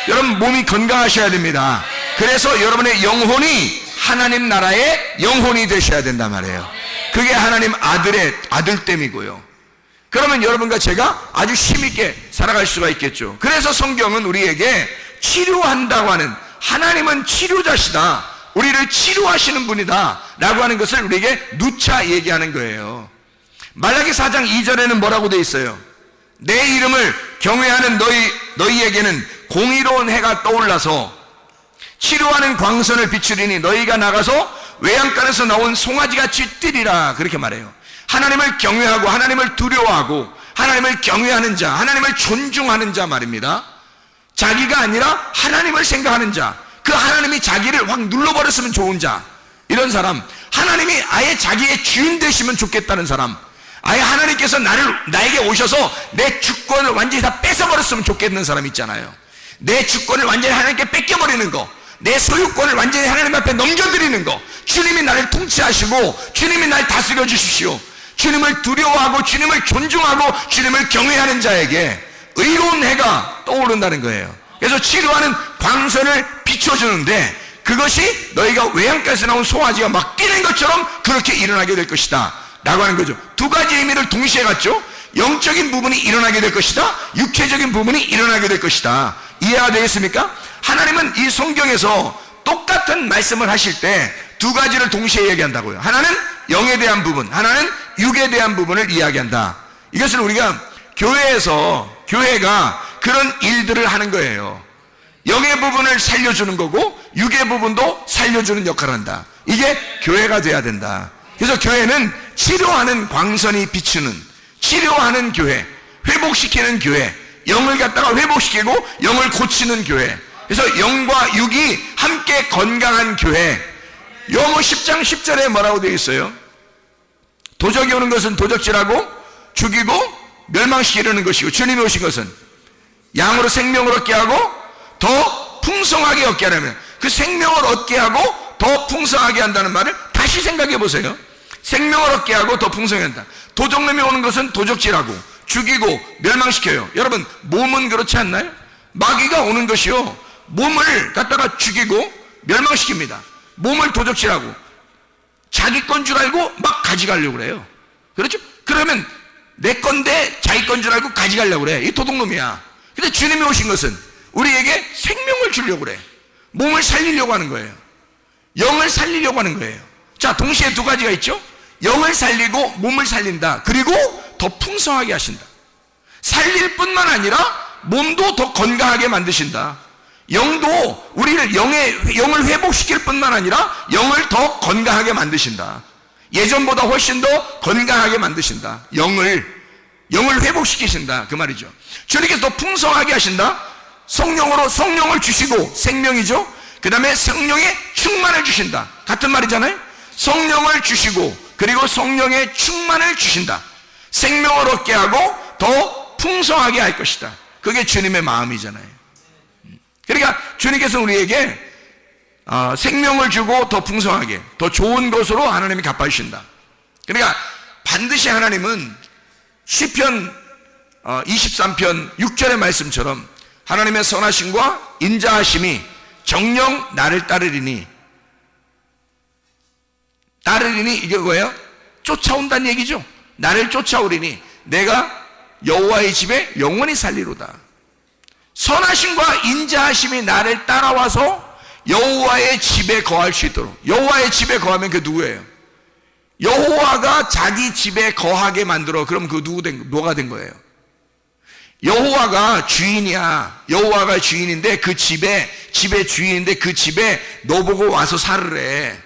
여러분, 몸이 건강하셔야 됩니다. 그래서 여러분의 영혼이 하나님 나라의 영혼이 되셔야 된단 말이에요. 그게 하나님 아들의 아들됨이고요. 그러면 여러분과 제가 아주 힘있게 살아갈 수가 있겠죠. 그래서 성경은 우리에게 치료한다고 하는, 하나님은 치료자시다, 우리를 치료하시는 분이다 라고 하는 것을 우리에게 누차 얘기하는 거예요. 말라기 4장 2절에는 뭐라고 돼 있어요? 내 이름을 경외하는 너희에게는 공의로운 해가 떠올라서 치료하는 광선을 비추리니 너희가 나가서 외양간에서 나온 송아지같이 뛰리라, 그렇게 말해요. 하나님을 경외하고 하나님을 두려워하고 하나님을 경외하는 자, 하나님을 존중하는 자 말입니다. 자기가 아니라 하나님을 생각하는 자, 그 하나님이 자기를 확 눌러버렸으면 좋은 자, 이런 사람, 하나님이 아예 자기의 주인 되시면 좋겠다는 사람, 아예 하나님께서 나에게 오셔서 내 주권을 완전히 다 뺏어버렸으면 좋겠는 사람 있잖아요. 내 주권을 완전히 하나님께 뺏겨버리는 거, 내 소유권을 완전히 하나님 앞에 넘겨드리는 거, 주님이 나를 통치하시고 주님이 날 다스려 주십시오, 주님을 두려워하고 주님을 존중하고 주님을 경외하는 자에게 의로운 해가 떠오른다는 거예요. 그래서 치료하는 광선을 비춰주는데 그것이 너희가 외양간에서 나온 송아지가 막 뛰는 것처럼 그렇게 일어나게 될 것이다 라고 하는 거죠. 두 가지 의미를 동시에 갖죠. 영적인 부분이 일어나게 될 것이다, 육체적인 부분이 일어나게 될 것이다. 이해가 되겠습니까? 하나님은 이 성경에서 똑같은 말씀을 하실 때 두 가지를 동시에 얘기한다고요. 하나는 영에 대한 부분, 하나는 육에 대한 부분을 이야기한다. 이것을 우리가 교회가 그런 일들을 하는 거예요. 영의 부분을 살려주는 거고 육의 부분도 살려주는 역할을 한다. 이게 교회가 돼야 된다. 그래서 교회는 치료하는 광선이 비추는, 치료하는 교회, 회복시키는 교회, 영을 갖다가 회복시키고 영을 고치는 교회, 그래서 영과 육이 함께 건강한 교회. 요모 10장 10절에 뭐라고 되어 있어요? 도적이 오는 것은 도적질하고 죽이고 멸망시키려는 것이고, 주님이 오신 것은 양으로 생명을 얻게 하고 더 풍성하게 얻게 하려면, 그 생명을 얻게 하고 더 풍성하게 한다는 말을 다시 생각해 보세요. 생명을 얻게 하고 더 풍성하게 한다. 도적놈이 오는 것은 도적질하고 죽이고 멸망시켜요. 여러분, 몸은 그렇지 않나요? 마귀가 오는 것이요, 몸을 갖다가 죽이고 멸망시킵니다. 몸을 도적질하고 자기 건 줄 알고 막 가져가려고 그래요. 그렇죠? 그러면 내 건데 자기 건 줄 알고 가져가려고 그래. 이 도둑놈이야. 근데 주님이 오신 것은 우리에게 생명을 주려고 그래. 몸을 살리려고 하는 거예요. 영을 살리려고 하는 거예요. 자, 동시에 두 가지가 있죠. 영을 살리고 몸을 살린다. 그리고 더 풍성하게 하신다. 살릴 뿐만 아니라 몸도 더 건강하게 만드신다. 영도 우리를 영을 회복시킬 뿐만 아니라 영을 더 건강하게 만드신다. 예전보다 훨씬 더 건강하게 만드신다. 영을 회복시키신다. 그 말이죠. 주님께서 더 풍성하게 하신다. 성령으로 성령을 주시고, 생명이죠. 그 다음에 성령의 충만을 주신다. 같은 말이잖아요. 성령을 주시고 그리고 성령의 충만을 주신다. 생명을 얻게 하고 더 풍성하게 할 것이다. 그게 주님의 마음이잖아요. 그러니까 주님께서 우리에게 생명을 주고 더 풍성하게, 더 좋은 것으로 하나님이 갚아주신다. 그러니까 반드시 하나님은 시편 23편 6절의 말씀처럼 하나님의 선하심과 인자하심이 정녕 나를 따르리니 이게 뭐예요? 쫓아온다는 얘기죠. 나를 쫓아오리니 내가 여호와의 집에 영원히 살리로다. 선하심과 인자하심이 나를 따라와서 여호와의 집에 거할 수 있도록. 여호와의 집에 거하면 그 누구예요? 여호와가 자기 집에 거하게 만들어. 그럼 그 뭐가 된 거예요? 여호와가 주인이야. 여호와가 주인인데 그 집의 주인인데 그 집에 너 보고 와서 살으래.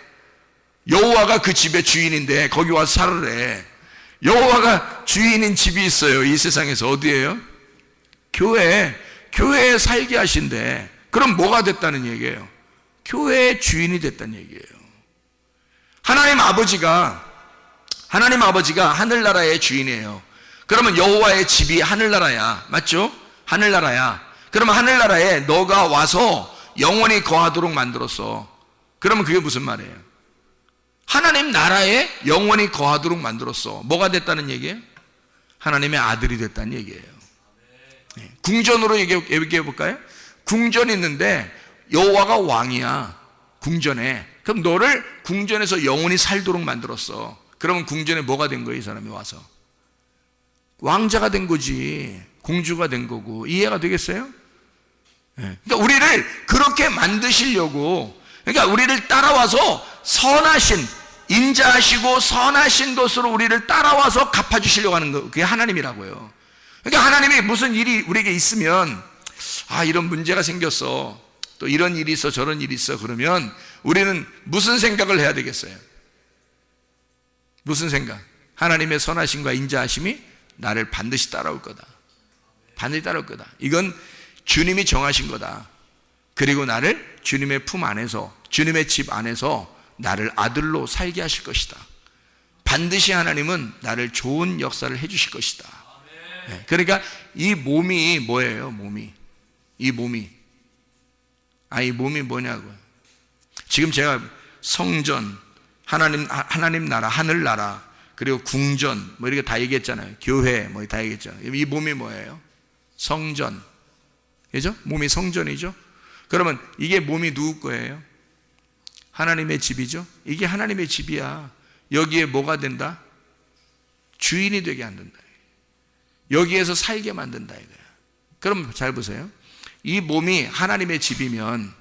여호와가 그 집의 주인인데 거기 와서 살으래. 여호와가 주인인 집이 있어요. 이 세상에서. 어디예요? 교회에 살게 하신대. 그럼 뭐가 됐다는 얘기예요? 교회의 주인이 됐다는 얘기예요. 하나님 아버지가 하늘나라의 주인이에요. 그러면 여호와의 집이 하늘나라야. 맞죠? 하늘나라야. 그러면 하늘나라에 너가 와서 영원히 거하도록 만들었어. 그러면 그게 무슨 말이에요? 하나님 나라에 영원히 거하도록 만들었어. 뭐가 됐다는 얘기예요? 하나님의 아들이 됐다는 얘기예요. 궁전으로 얘기해 볼까요? 궁전이 있는데 여호와가 왕이야. 궁전에. 그럼 너를 궁전에서 영원히 살도록 만들었어. 그러면 궁전에 뭐가 된 거예요? 이 사람이 와서 왕자가 된 거지. 공주가 된 거고. 이해가 되겠어요? 그러니까 우리를 그렇게 만드시려고, 그러니까 우리를 따라와서 선하신, 인자하시고 선하신 것으로 우리를 따라와서 갚아주시려고 하는 거, 그게 하나님이라고요. 그러니까 하나님이 무슨 일이 우리에게 있으면, 이런 문제가 생겼어, 또 이런 일이 있어, 저런 일이 있어, 그러면 우리는 무슨 생각을 해야 되겠어요? 무슨 생각? 하나님의 선하심과 인자하심이 나를 반드시 따라올 거다. 반드시 따라올 거다. 이건 주님이 정하신 거다. 그리고 나를 주님의 품 안에서, 주님의 집 안에서 나를 아들로 살게 하실 것이다. 반드시 하나님은 나를 좋은 역사를 해 주실 것이다. 그러니까 이 몸이 뭐예요? 이 몸이 뭐냐고요? 지금 제가 성전, 하나님 나라, 하늘나라, 그리고 궁전, 뭐 이렇게 다 얘기했잖아요. 교회, 뭐 다 얘기했잖아요. 이 몸이 뭐예요? 성전. 그죠? 몸이 성전이죠? 그러면 이게 몸이 누구 거예요? 하나님의 집이죠? 이게 하나님의 집이야. 여기에 뭐가 된다? 주인이 되게 만든다. 여기에서 살게 만든다 이거야. 그럼 잘 보세요. 이 몸이 하나님의 집이면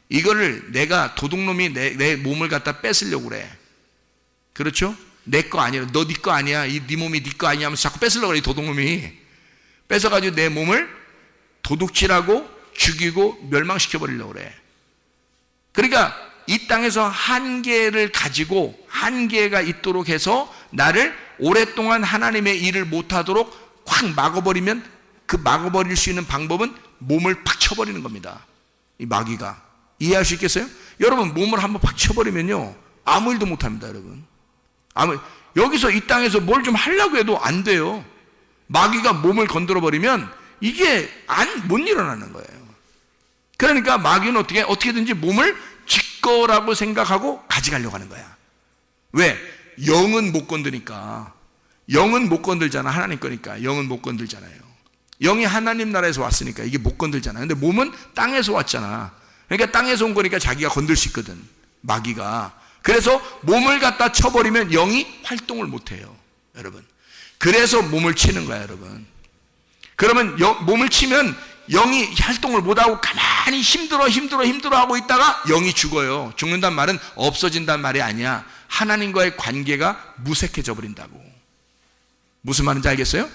이거를 내가, 도둑놈이 내 몸을 갖다 뺏으려고 그래. 그렇죠? 내 거 아니야. 너 네 거 아니야. 네 몸이 네 거 아니야 하면서 자꾸 뺏으려고 그래. 이 도둑놈이 뺏어가지고 내 몸을 도둑질하고 죽이고 멸망시켜버리려고 그래. 그러니까 이 땅에서 한계를 가지고, 한계가 있도록 해서 나를 오랫동안 하나님의 일을 못하도록 확 막아버리면, 그 막아버릴 수 있는 방법은 몸을 팍 쳐버리는 겁니다. 이 마귀가. 이해할 수 있겠어요? 여러분, 몸을 한번 팍 쳐버리면요 아무 일도 못합니다. 여러분, 여기서 이 땅에서 뭘 좀 하려고 해도 안 돼요. 마귀가 몸을 건드려버리면 이게 못 일어나는 거예요. 그러니까 마귀는 어떻게든지 몸을 지 거라고 생각하고 가져가려고 하는 거야. 왜? 영은 못 건드니까. 영은 못 건들잖아. 하나님 거니까 영은 못 건들잖아요. 영이 하나님 나라에서 왔으니까 이게 못 건들잖아. 근데 몸은 땅에서 왔잖아. 그러니까 땅에서 온 거니까 자기가 건들 수 있거든, 마귀가. 그래서 몸을 갖다 쳐버리면 영이 활동을 못해요, 여러분. 그래서 몸을 치는 거야, 여러분. 그러면 몸을 치면 영이 활동을 못하고 가만히 힘들어 하고 있다가 영이 죽어요. 죽는단 말은 없어진단 말이 아니야. 하나님과의 관계가 무색해져 버린다고. 무슨 말인지 알겠어요?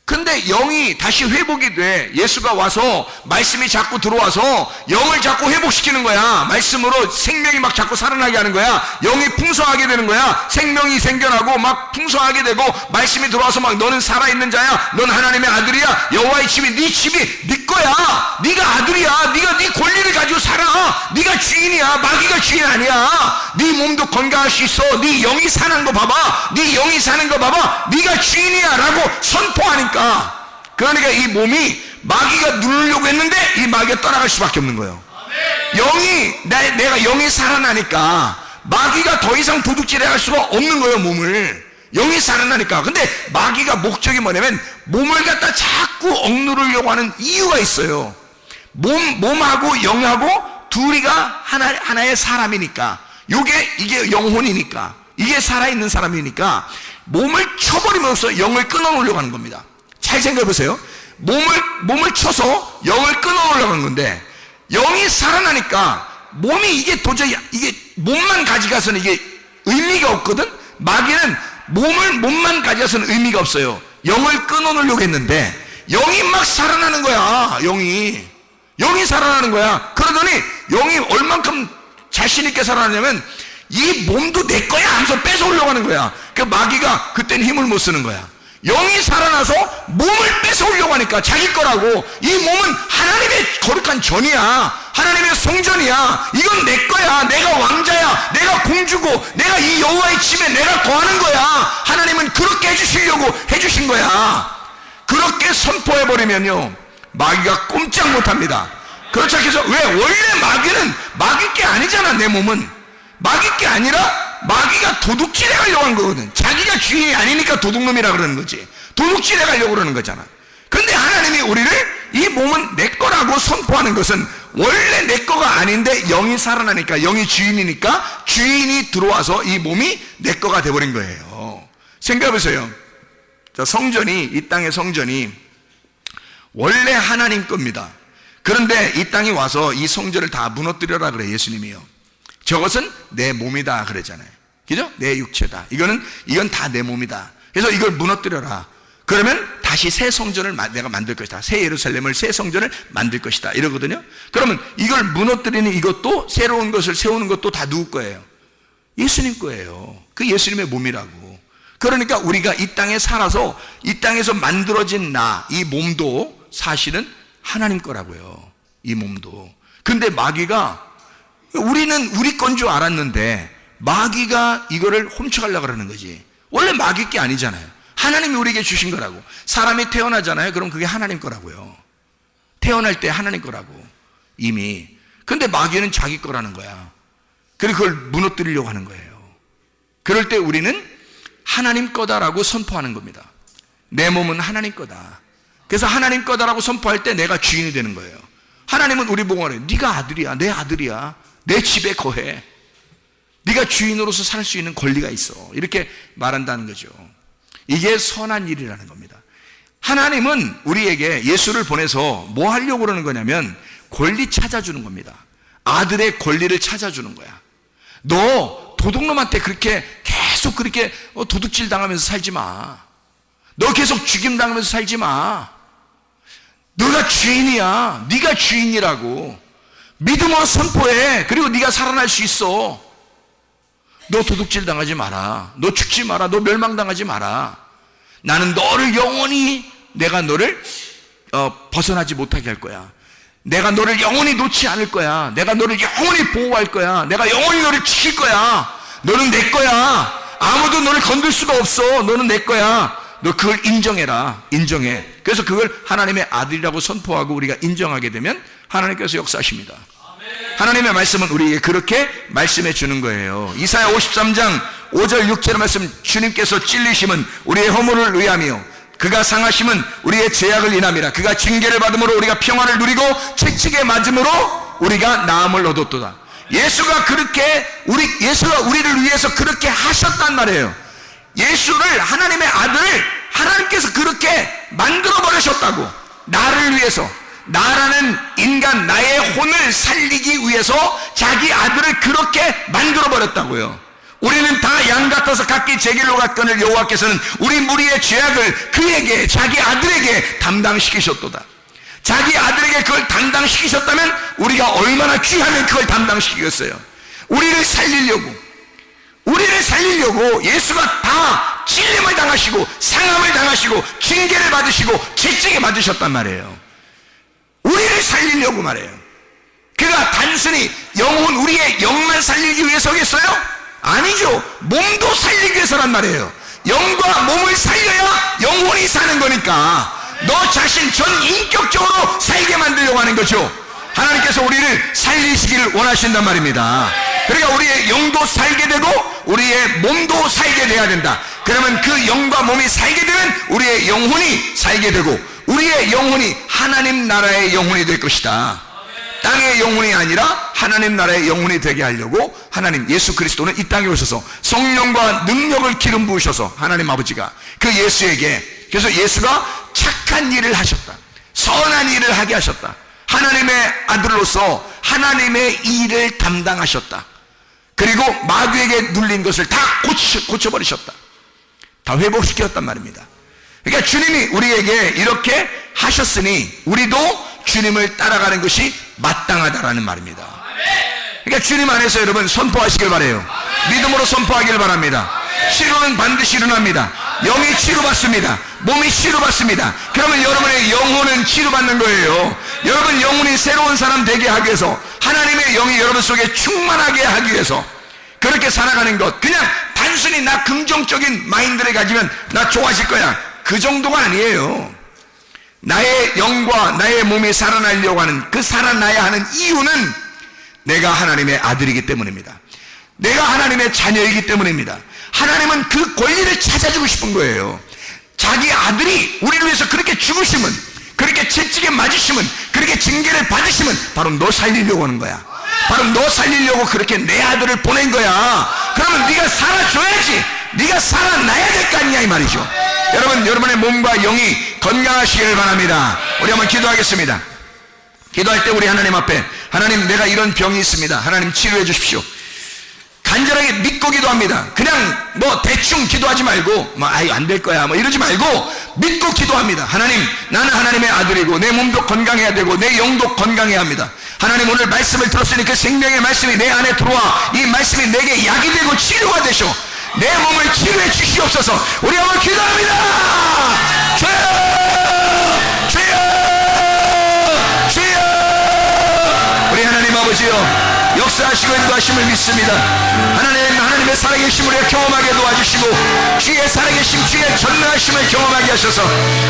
근데 영이 다시 회복이 돼. 예수가 와서 말씀이 자꾸 들어와서 영을 자꾸 회복시키는 거야. 말씀으로 생명이 막 자꾸 살아나게 하는 거야. 영이 풍성하게 되는 거야. 생명이 생겨나고 막 풍성하게 되고 말씀이 들어와서 막 너는 살아있는 자야. 넌 하나님의 아들이야. 여호와의 집이 네 집이 네 거야. 네가 아들이야. 네가 네 권리를 가지고 살아. 네가 주인이야. 마귀가 주인 아니야. 네 몸도 건강할 수 있어. 네 영이 사는 거 봐봐. 네 영이 사는 거 봐봐. 네가 주인이야 라고 선포하니까. 그러니까 이 몸이 마귀가 누르려고 했는데 이 마귀가 떠나갈 수밖에 없는 거예요. 영이 내가 영이 살아나니까 마귀가 더 이상 도둑질해 갈 수가 없는 거예요. 몸을 영이 살아나니까. 근데 마귀가 목적이 뭐냐면 몸을 갖다 자꾸 억누르려고 하는 이유가 있어요. 몸하고 영하고 둘이가 하나의 사람이니까, 이게 영혼이니까, 이게 살아있는 사람이니까 몸을 쳐버리면서 영을 끊어놓으려고 하는 겁니다. 잘 생각해 보세요. 몸을 쳐서 영을 끊어놓으려고 하는 건데, 영이 살아나니까 몸이 이게 도저히 이게 몸만 가져가서는 이게 의미가 없거든. 마귀는 몸만 가져가서는 의미가 없어요. 영을 끊어놓으려고 했는데 영이 막 살아나는 거야. 영이 살아나는 거야. 그러더니 영이 얼만큼 자신 있게 살아나냐면 이 몸도 내 거야 하면서 뺏어오려고 하는 거야. 그 마귀가 그때는 힘을 못 쓰는 거야. 영이 살아나서 몸을 뺏어오려고 하니까 자기 거라고. 이 몸은 하나님의 거룩한 전이야. 하나님의 성전이야. 이건 내 거야. 내가 왕자야. 내가 공주고 내가 이 여호와의 집에 내가 거하는 거야. 하나님은 그렇게 해주시려고 해주신 거야. 그렇게 선포해버리면요 마귀가 꼼짝 못합니다. 그렇지 않겠어? 왜? 원래 마귀는 마귀 게 아니잖아. 내 몸은 마귀 게 아니라 마귀가 도둑질해 가려고 하는 거거든. 자기가 주인이 아니니까 도둑놈이라 그러는 거지. 도둑질해 가려고 그러는 거잖아. 근데 하나님이 우리를 이 몸은 내 거라고 선포하는 것은 원래 내 거가 아닌데 영이 살아나니까, 영이 주인이니까 주인이 들어와서 이 몸이 내 거가 돼버린 거예요. 생각해 보세요. 성전이, 이 땅의 성전이 원래 하나님 겁니다. 그런데 이 땅에 와서 이 성전을 다 무너뜨려라 그래 예수님이요. 저것은 내 몸이다 그러잖아요. 그죠? 내 육체다. 이건 다 내 몸이다. 그래서 이걸 무너뜨려라. 그러면 다시 새 성전을 내가 만들 것이다. 새 예루살렘을, 새 성전을 만들 것이다. 이러거든요. 그러면 이걸 무너뜨리는 이것도, 새로운 것을 세우는 것도 다 누구 거예요? 예수님 거예요. 그 예수님의 몸이라고. 그러니까 우리가 이 땅에 살아서 이 땅에서 만들어진 이 몸도 사실은 하나님 거라고요. 이 몸도. 근데 마귀가, 우리는 우리 건 줄 알았는데 마귀가 이거를 훔쳐가려고 그러는 거지. 원래 마귀 게 아니잖아요. 하나님이 우리에게 주신 거라고. 사람이 태어나잖아요. 그럼 그게 하나님 거라고요. 태어날 때 하나님 거라고 이미. 근데 마귀는 자기 거라는 거야. 그리고 그걸 무너뜨리려고 하는 거예요. 그럴 때 우리는 하나님 거다라고 선포하는 겁니다. 내 몸은 하나님 거다. 그래서 하나님 거다라고 선포할 때 내가 주인이 되는 거예요. 하나님은 우리 보고 말해요. 네가 아들이야. 내 아들이야. 내 집에 거해. 네가 주인으로서 살 수 있는 권리가 있어. 이렇게 말한다는 거죠. 이게 선한 일이라는 겁니다. 하나님은 우리에게 예수를 보내서 뭐 하려고 그러는 거냐면 권리 찾아주는 겁니다. 아들의 권리를 찾아주는 거야. 너 도둑놈한테 계속 그렇게 도둑질 당하면서 살지 마. 너 계속 죽임 당하면서 살지 마. 너가 주인이야. 네가 주인이라고. 믿음으로 선포해. 그리고 네가 살아날 수 있어. 너 도둑질 당하지 마라. 너 죽지 마라. 너 멸망당하지 마라. 나는 너를 영원히, 내가 너를 벗어나지 못하게 할 거야. 내가 너를 영원히 놓지 않을 거야. 내가 너를 영원히 보호할 거야. 내가 영원히 너를 지킬 거야. 너는 내 거야. 아무도 너를 건들 수가 없어. 너는 내 거야. 너 그걸 인정해라. 인정해. 그래서 그걸 하나님의 아들이라고 선포하고 우리가 인정하게 되면 하나님께서 역사하십니다. 하나님의 말씀은 우리에게 그렇게 말씀해 주는 거예요. 이사야 53장 5절 6절의 말씀, 주님께서 찔리심은 우리의 허물을 위하며 그가 상하심은 우리의 죄악을 인함이라. 그가 징계를 받음으로 우리가 평안을 누리고 채찍에 맞음으로 우리가 나음을 얻었도다. 예수가 우리를 위해서 그렇게 하셨단 말이에요. 예수를, 하나님의 아들을 하나님께서 그렇게 만들어 버리셨다고. 나를 위해서, 나라는 인간, 나의 혼을 살리기 위해서 자기 아들을 그렇게 만들어 버렸다고요. 우리는 다 양 같아서 각기 제 길로 갔거늘 여호와께서는 우리 무리의 죄악을 그에게, 자기 아들에게 담당시키셨도다. 자기 아들에게 그걸 담당시키셨다면 우리가 얼마나 귀하면 그걸 담당시키겠어요. 우리를 살리려고 예수가 다 찔림을 당하시고 상함을 당하시고 징계를 받으시고 채찍에 맞으셨단 말이에요. 우리를 살리려고 말해요. 그가 단순히 우리의 영만 살리기 위해서겠어요? 아니죠. 몸도 살리기 위해서란 말이에요. 영과 몸을 살려야 영혼이 사는 거니까 너 자신 전 인격적으로 살게 만들려고 하는 거죠. 하나님께서 우리를 살리시기를 원하신단 말입니다. 그러니까 우리의 영도 살게 되고 우리의 몸도 살게 돼야 된다. 그러면 그 영과 몸이 살게 되면 우리의 영혼이 살게 되고 우리의 영혼이 하나님 나라의 영혼이 될 것이다. 땅의 영혼이 아니라 하나님 나라의 영혼이 되게 하려고 하나님 예수 그리스도는 이 땅에 오셔서 성령과 능력을 기름 부으셔서 하나님 아버지가 그 예수에게, 그래서 예수가 착한 일을 하셨다, 선한 일을 하게 하셨다, 하나님의 아들로서 하나님의 일을 담당하셨다. 그리고 마귀에게 눌린 것을 다 고쳐버리셨다. 다 회복시켰단 말입니다. 그러니까 주님이 우리에게 이렇게 하셨으니 우리도 주님을 따라가는 것이 마땅하다라는 말입니다. 그러니까 주님 안에서 여러분 선포하시길 바라요. 믿음으로 선포하길 바랍니다. 치료는 반드시 일어납니다. 영이 치료받습니다. 몸이 치료받습니다. 그러면 여러분의 영혼은 치료받는 거예요. 여러분 영혼이 새로운 사람 되게 하기 위해서, 하나님의 영이 여러분 속에 충만하게 하기 위해서 그렇게 살아가는 것, 그냥 단순히 나 긍정적인 마인드를 가지면 나 좋아질 거야, 그 정도가 아니에요. 나의 영과 나의 몸이 살아나려고 하는, 그 살아나야 하는 이유는 내가 하나님의 아들이기 때문입니다. 내가 하나님의 자녀이기 때문입니다. 하나님은 그 권리를 찾아주고 싶은 거예요. 자기 아들이 우리를 위해서 그렇게 죽으시면, 그렇게 채찍에 맞으시면, 그렇게 징계를 받으시면 바로 너 살리려고 하는 거야. 바로 너 살리려고 그렇게 내 아들을 보낸 거야. 그러면 네가 살아줘야지, 네가 살아나야 될 거 아니냐 이 말이죠. 여러분, 여러분의 몸과 영이 건강하시길 바랍니다. 우리 한번 기도하겠습니다. 기도할 때 우리 하나님 앞에, 하나님 내가 이런 병이 있습니다, 하나님 치료해 주십시오. 간절하게 믿고 기도합니다. 그냥 뭐 대충 기도하지 말고 뭐 아이 안 될 거야 뭐 이러지 말고 믿고 기도합니다. 하나님, 나는 하나님의 아들이고 내 몸도 건강해야 되고 내 영도 건강해야 합니다. 하나님, 오늘 말씀을 들었으니 그 생명의 말씀이 내 안에 들어와 이 말씀이 내게 약이 되고 치료가 되셔 내 몸을 치료해 주시옵소서. 우리 한번 기도합니다. 주여, 주여, 주여. 우리 하나님 아버지요, 역사하시고 인도하심을 믿습니다. 하나님의 살아계심을 경험하게 도와주시고 주의 살아계심, 주의 전능하심을 경험하게 하셔서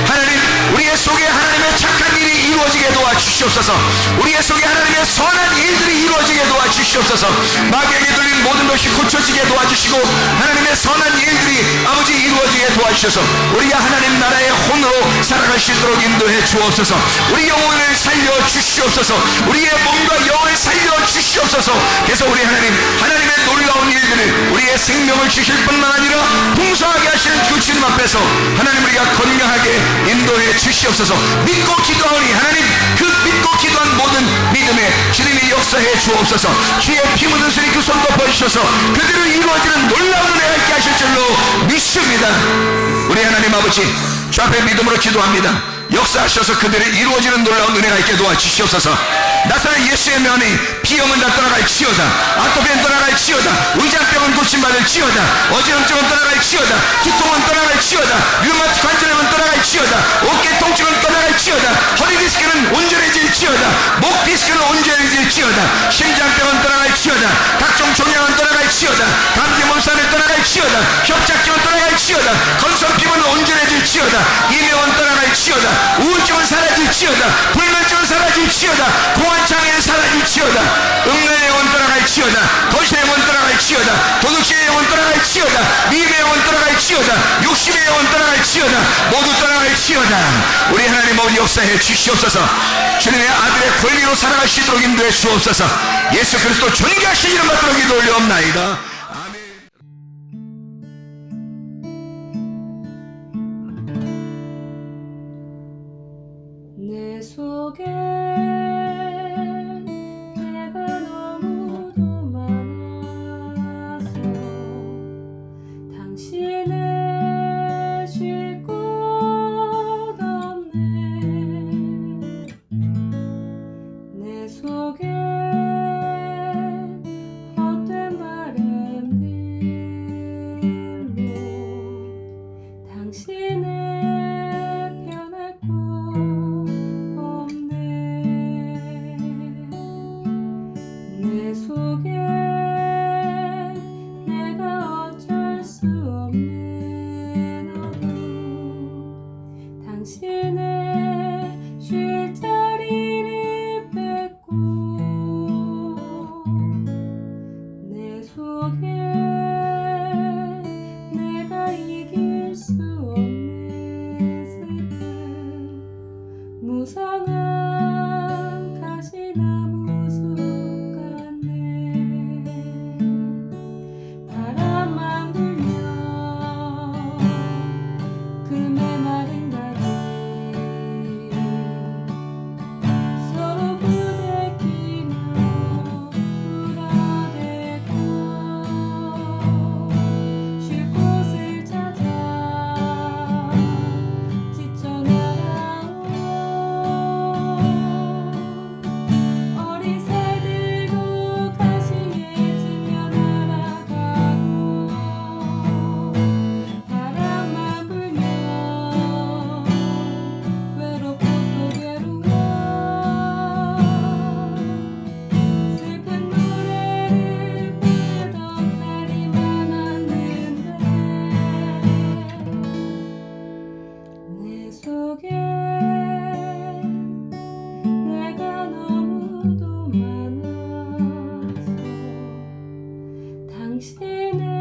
하나님, 우리의 속에 하나님의 착한 일이 이루어지게 도와주시옵소서. 우리의 속에 하나님의 선한 일들이 이루어지게 도와주시옵소서. 마귀에게 들린 모든 것이 고쳐지게 도와주시고 하나님의 선한 일들이 아버지 이루어지게 도와주셔서 우리가 하나님 나라의 혼으로 살아갈 수 있도록 인도해 주옵소서. 우리 영혼을 살려 주시옵소서. 우리의 몸과 영을 살려 주시옵소서. 그래서 우리 하나님의 놀라운 일들을, 우리의 생명을 주실 뿐만 아니라 풍성하게 하시는 그 주님 앞에서 하나님 우리가 건강하게 인도해 주시옵소서. 믿고 기도하오니 하나님, 그 믿고 기도한 모든 믿음에 주님이 역사해 주옵소서. 주의 피 묻은 손이 그 손 덮어주셔서 그대로 이루어지는 놀라운 은혜가 있게 하실 줄로 믿습니다. 우리 하나님 아버지, 주 앞에 믿음으로 기도합니다. 역사하셔서 그들이 이루어지는 놀라운 은혜가 있게 도와주시옵소서. 나사렛 예수의 명이 비염은 다 떠나갈지어다, 아토피는 떠나갈지어다, 의장병은 고침받을지어다, 어지럼증은 떠나갈지어다, 두통은 떠나갈지어다, 류마틱 관절염은 떠나갈지어다, 어깨 통증은 떠나갈지어다, 허리 디스크는 온전해질지어다, 목 디스크는 온전해질지어다, 심장병은 떠나갈지어다, 각종 종양은 떠나갈지어다, 감기 몸살은 떠나갈지어다, 협착증은 떠나갈지어다, 건성 피부는 온전해질지어다, 이명은 떠나갈지어다, 우울증은 사라질지어다, 불면증은 사라질지어다, 공황장애는 사라질지어다, 떠나갈지어다. 음란의 영혼 떠나갈지어다. 거짓의 영혼 떠나갈지어다. 도둑질의 영혼 떠나갈지어다. 미움의 영혼 떠나갈지어다. 욕심의 영혼 떠나갈지어다. 모두 떠나갈지어다. 우리 하나님 모두 역사해 주시옵소서. 주님의 아들의 권리로 살아갈 수 있도록 인도해 주옵소서. 예수 그리스도 존귀하시는 받도록 기도 올려옵나이다. 내 속에 내가 너무도 많아서 당신을 쉴 곳 없네. 내 속에 헛된 바램들로 당신을 변할 곳 내 속에 내가 어쩔 수 없는 어둠 당신의 쉴 자리를 뺏고 내 속에 내가 이길 수 없는 슬픔 무성한 가시나무 바람만 불면 그 메마른 가지 서로 부대끼며 울어대고 쉴 곳을 찾아 지쳐 날아온 어리새 들고 가시에 지며 날아가고 바람만 불면 외롭고 또 괴로워 슬픈 노래를 부르던 날이 많았는데 내 속에 내가 너무도 많아서 당신을